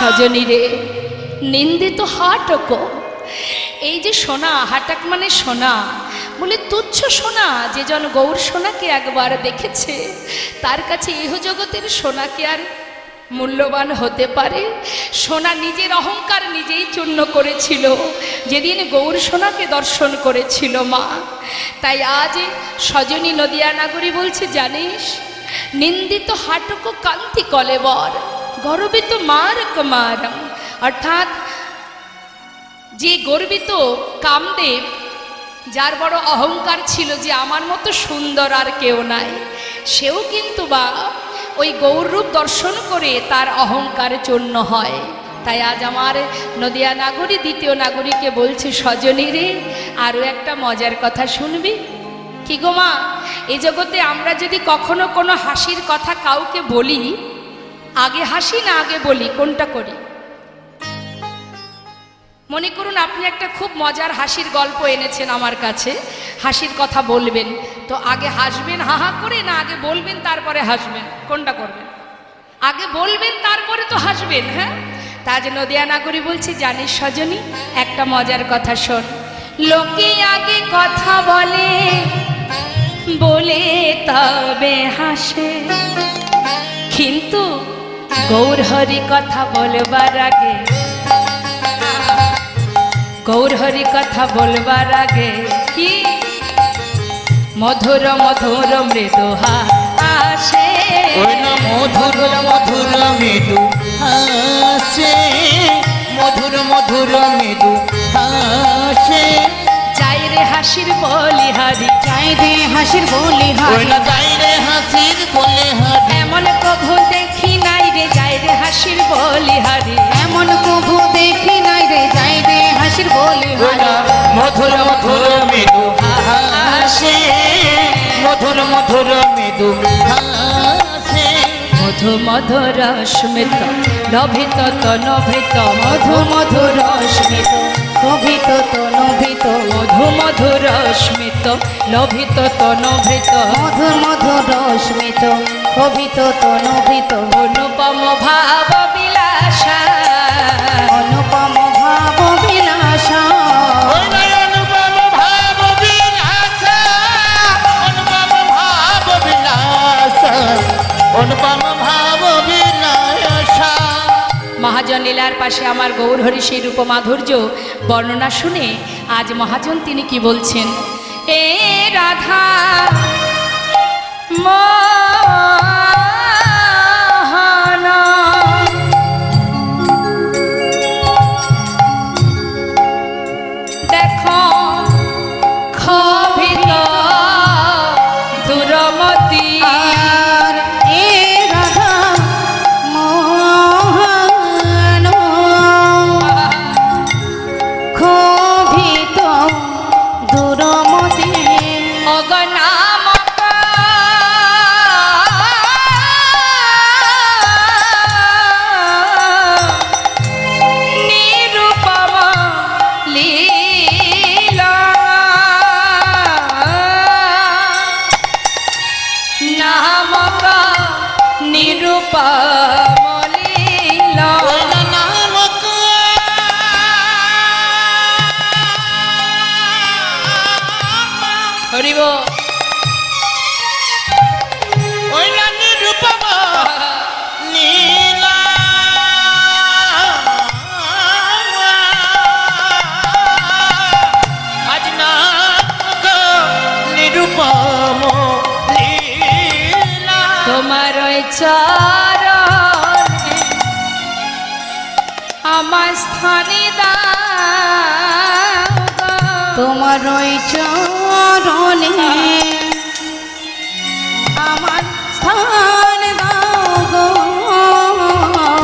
সজনী রে নিন্দিত হাটক, এই যে সোনা, হাটাক মানে সোনা, বলে তুচ্ছ সোনা। যে জন গৌর সোনাকে একবার দেখেছে তার কাছে ইহ জগতের সোনা কি আর মূল্যবান হতে পারে? সোনা নিজের অহংকার নিজেই চূর্ণ করেছিল যেদিন গৌর সোনাকে দর্শন করেছিল মা। তাই আজ সজনী নদিয়া নাগরী বলছে, জানিস নিন্দিত হাটক কান্তি কলেবর গর্বিত মার কুমার। অর্থাৎ যে গর্বিত কামদেব, যার বড় অহংকার ছিল যে আমার মতো সুন্দর আর কেউ নাই, সেও কিন্তু বা ওই গৌররূপ দর্শন করে তার অহংকার চূর্ণ হয়। তাই আজ আমার নদিয়া নাগরী দ্বিতীয় নাগরীকে বলছে, সজনী রে আরও একটা মজার কথা শুনবি? কি গো মা, এই জগতে আমরা যদি কখনো কোনো হাসির কথা কাউকে বলি, আগে হাসি না আগে বলি, কোনটা করি? মনে করুন আপনি একটা খুব মজার হাসির গল্প এনেছেন আমার কাছে, হাসির কথা বলবেন, তো আগে হাসবেন হা হা করে, না আগে বলবেন তারপরে হাসবেন? কোনটা করবেন? আগে বলবেন তারপরে তো হাসবেন। হ্যাঁ, তাজ নদিয়া নাগরী বলছি, জানিস সজনী একটা মজার কথা শোন। লোকে আগে কথা বলে, বলে তবে হাসে, কিন্তু গৌরহরি কথা বলবার আগে, গৌরহরি কথা বলবার আগে কি মধুর মধুর মৃদু হাসে,
ওই না মধুর মধুর মৃদু হাসে, মধুর মধুর মৃদু হাসে।
যাই রে হাসির বলিহারি,
চাই রে হাসির বলিহারি,
ওই না যাই রে হাসির বলিহারি,
এমন কভু দেখি নাই রে, যাই রে হাসির বলিহারি,
এমন কভু দেখি নাই রে, যাই রে হাসির
ওই না
বলিহারি।
মধুর মধুর মৃদু হাসে, মধুর মধুর মৃদু হাসে।
মধু মধুর স্মিত নভিত তনভিত, মধু মধুর স্মিত
নভিত তনভিত,
মধু মধুর স্মিত লোভিত তনভিত,
মধুর মধুর স্মিত কভিত তনভিত,
অনুপম ভাব বিলাসা,
অনুপম ভাব বিলাসা।
ওই না অনুপম ভাব বিলাসা, অনুপম ভাব বিলাসা, অনুপম ভাব বিলাসা।
মহাজন লীলার পাশে আমার গৌরহরি সেই রূপ মাধুর্য বর্ণনা শুনে আজ মহাজন তিনি কি বলছেন? এ রাধা মোহনা, দেখো ক্ষোভিত দুরমতি,
আর এ রাধা মোহন ক্ষোভিত দুরমতি,
অগনামক নিরূপম লীলা, নামক নিরূপম লীলা।
ওই না নামক
হরিব
ওই না নিরূপম লীলা। আজ নামক নিরূপম লীলা।
তোমার ওই চরণে আমার স্থানে দাও গো।
তোমার ওই চরণে আমার স্থান দাও গো।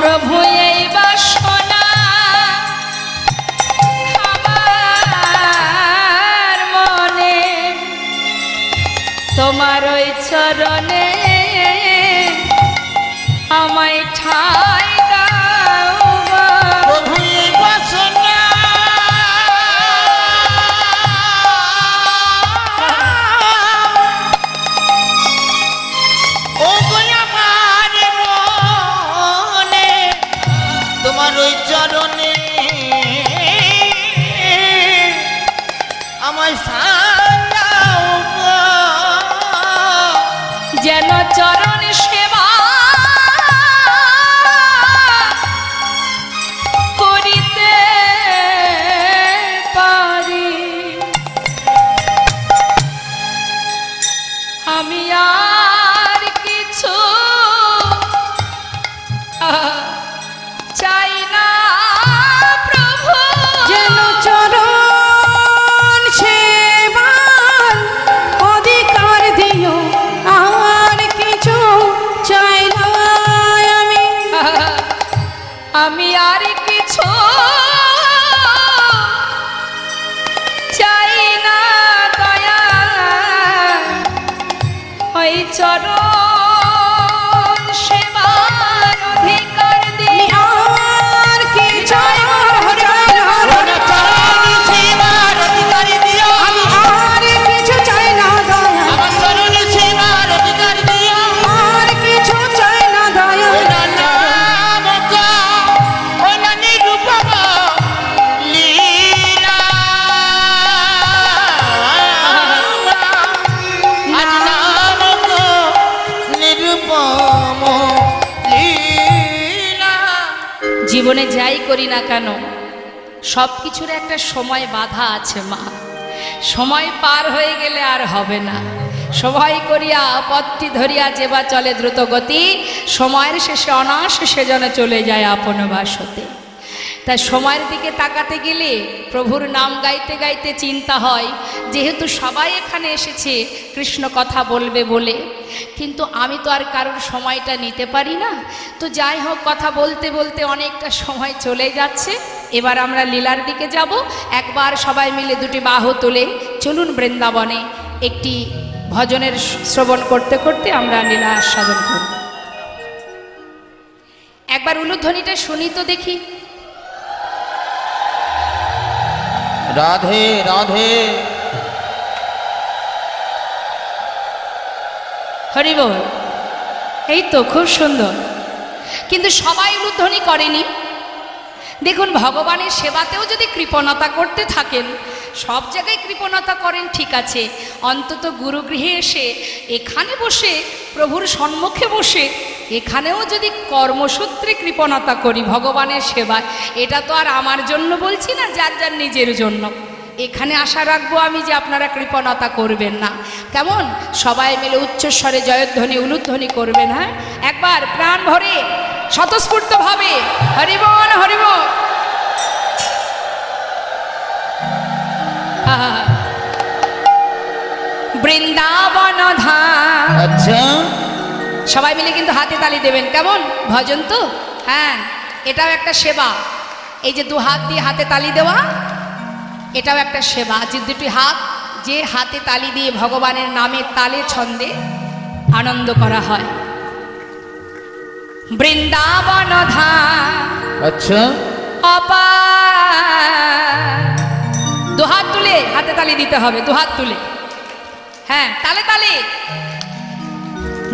প্রভু এই বাসনা আমার মনে, তোমার ওই চরণে আমায় ঠাই দাও গো।
প্রভু এই বাসনা ও গো আমার মনে, তোমার আমায় সাজাও গো।
যেন চরণ সেবা করিতে পারি, আমি আর কিছু চাই না প্রভু।
যেন চরণ সেবার অধিকার দিও, আর কিছু চাই না আমি।
আমি আর কিছু চাই না দয়া, ওই চরণ সেবার অধিকার দিই।
আর কিছু
চরণ সেবার অধিকার দিও,
আমি আর কিছু চাই না দয়া,
আমার চরণ সেবার অধিকার দিও।
আর কিছু চাই না দয়া।
ওই নাম গো, ওই না নিরূপম লীলা। আজ নাম গো নিরূপম লীলা।
জীবনে যাই করি না কেন সব কিছুর একটা সময় বাধা আছে মা। সময় পার হয়ে গেলে আর হবে না। সময় করিয়া পথটি ধরিয়া যেবা চলে দ্রুত গতি, সময়ের শেষে অনাশেষে যেন চলে যায় আপন বাসতে। তাই সময়ের দিকে তাকাতে গেলে প্রভুর নাম গাইতে গাইতে চিন্তা হয়, যেহেতু সবাই এখানে এসেছে কৃষ্ণ কথা বলবে বলে, কিন্তু আমি তো আর কারোর সময়টা নিতে পারি না। তো যাই হোক, কথা বলতে বলতে অনেকটা সময় চলে যাচ্ছে। এবার আমরা লীলার দিকে যাব। একবার সবাই মিলে দুটি বাহু তুলে চলুন বৃন্দাবনে একটি ভজনের শ্রবণ করতে করতে আমরা লীলা আস্বাদন করব। একবার উলুধ্বনিটা শুনি তো দেখি।
রাধে রাধে।
হরি বল। এই তো খুব সুন্দর, কিন্তু সবাই উলুধ্বনি করেনি। দেখুন, ভগবানের সেবাতেও যদি কৃপণতা করতে থাকেন, সব জায়গায় কৃপণতা করেন ঠিক আছে, অন্তত গুরুগৃহে এসে এখানে বসে প্রভুর সম্মুখে বসে এখানেও যদি কর্মসূত্রে কৃপণতা করি ভগবানের সেবায়, এটা তো আর আমার জন্য বলছি না, যার যার নিজের জন্য। এখানে আশা রাখবো আমি যে আপনারা কৃপণতা করবেন না। কেমন? সবাই মিলে উচ্চস্বরে জয়ধ্বনি উলুধ্বনি করবেন। হ্যাঁ, একবার প্রাণ ভরে স্বতঃস্ফূর্তভাবে হরিবল হরিবল। বৃন্দাবন ধাম।
আচ্ছা,
সবাই মিলে কিন্তু হাতে তালি দেবেন। কেমন? ভজন তো। হ্যাঁ, এটাও একটা সেবা। এই যে দু হাত দিয়ে হাতে তালি দেওয়া, এটাও একটা সেবা। যে দুটি হাত, যে হাতে তালি দিয়ে ভগবানের নামে তালে ছন্দে আনন্দ করা হয়। বৃন্দাবন ধাম
আচ্ছা,
অপার। দু হাত তুলে হাতে তালি দিতে হবে, দু হাত তুলে। হ্যাঁ, তালে তালে।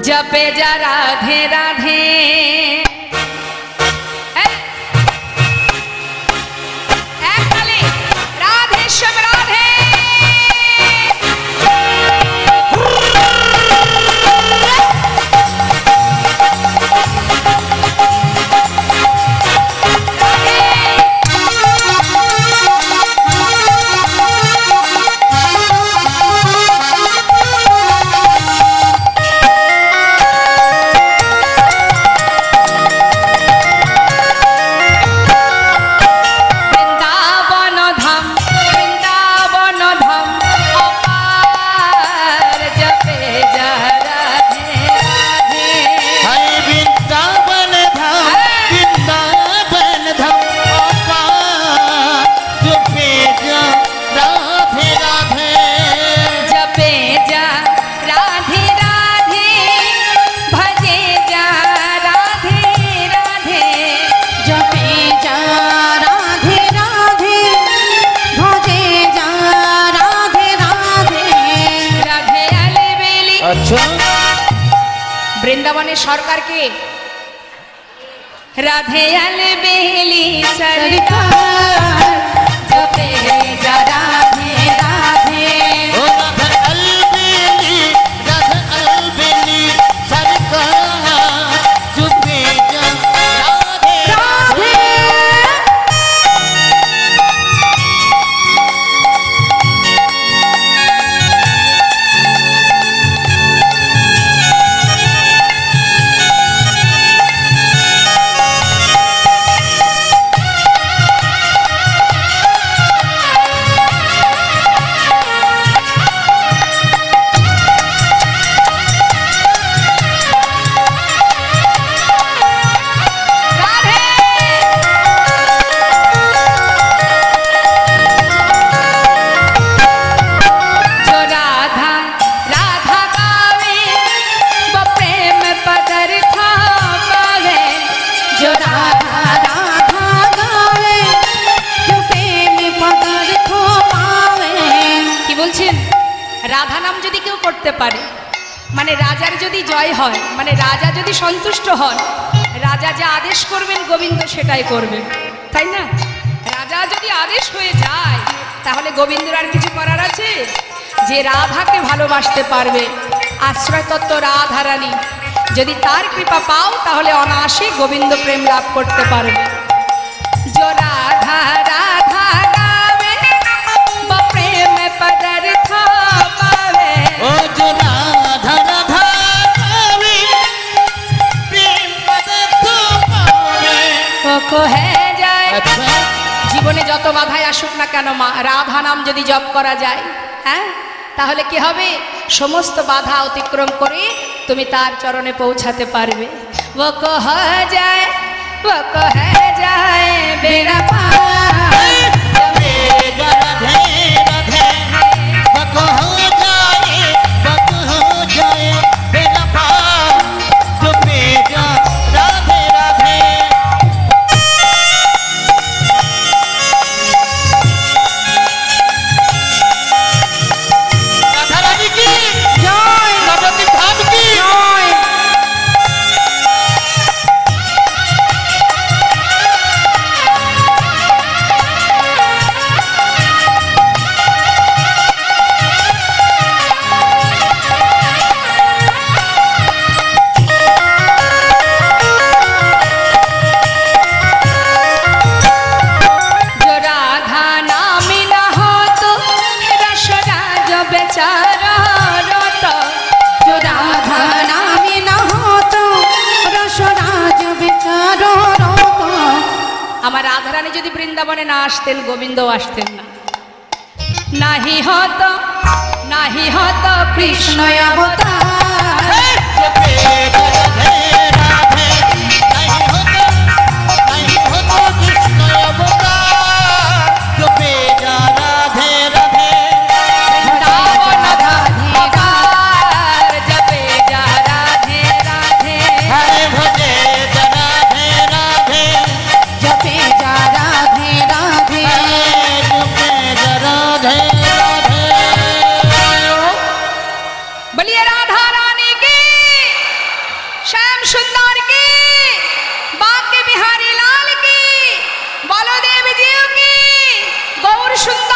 জপে যা রাধে রাধে, এক তালে রাধে শ্যাম রাধে। বৃন্দাবনের সরকারকে রাধে আলে বেলি সরকার জপে যা রাধে রাধে রাধা নাম যদি কেউ করতে পারে, মানে রাজার যদি জয় হয়, মানে রাজা যদি সন্তুষ্ট হন, রাজা যা আদেশ করবেন গোবিন্দ সেটাই করবেন, তাই না? রাজা যদি আদেশ হয়ে যায় তাহলে গোবিন্দর আর কিছু করার আছে? যে রাধাকে ভালোবাসতে পারবে, আশ্রয় তত্ত্ব রাধারানী, যদি তার কৃপা পাও তাহলে অনায়াসে গোবিন্দ প্রেম লাভ করতে পারবে। जो राधा राधा गावे वो प्रेम पदार्थ पावे।
ओ जो राधा राधा गावे प्रेम पदार्थ पावे।
वो कहे जाए
अच्छा
জীবনে যত বাধাই আসুক না কেন মা, রাধা নাম যদি জপ করা যায়, হ্যাঁ, তাহলে কি হবে? সমস্ত বাধা অতিক্রম করে তুমি তার চরণে পৌঁছাতে পারবে। वो कहे जाए वो कहे जाए बेड़ा पार।
राधे राधे बक हो जाए बेला पार जो बेजा राधे राधे। राधा रानी की जय, नवद्वीप धाम की जय।
जो राधा नाम न हो तो रसराज बेचारा रोता।
जो राधा नाम न हो तो रसराज बेचारो रोता।
আমার রাধারানী যদি বৃন্দাবনে না আসতেন গোবিন্দও আসতেন না। নাহি হতো কৃষ্ণ অবতার।
जो बेजा राधे राधे नहीं होता कृष्ण अवतार जो बेजा राधे राधे।
वृंदावन धाधिकार जपे जा राधे राधे।
हरे भजे राधे राधे
जपे जा राधे राधे।
जो बेजा राधे राधे।
बोलिए राधा रानी की, श्याम सुंदर की, बांके बिहारी लाल की, बलदेव जीव की, गौर सुंदर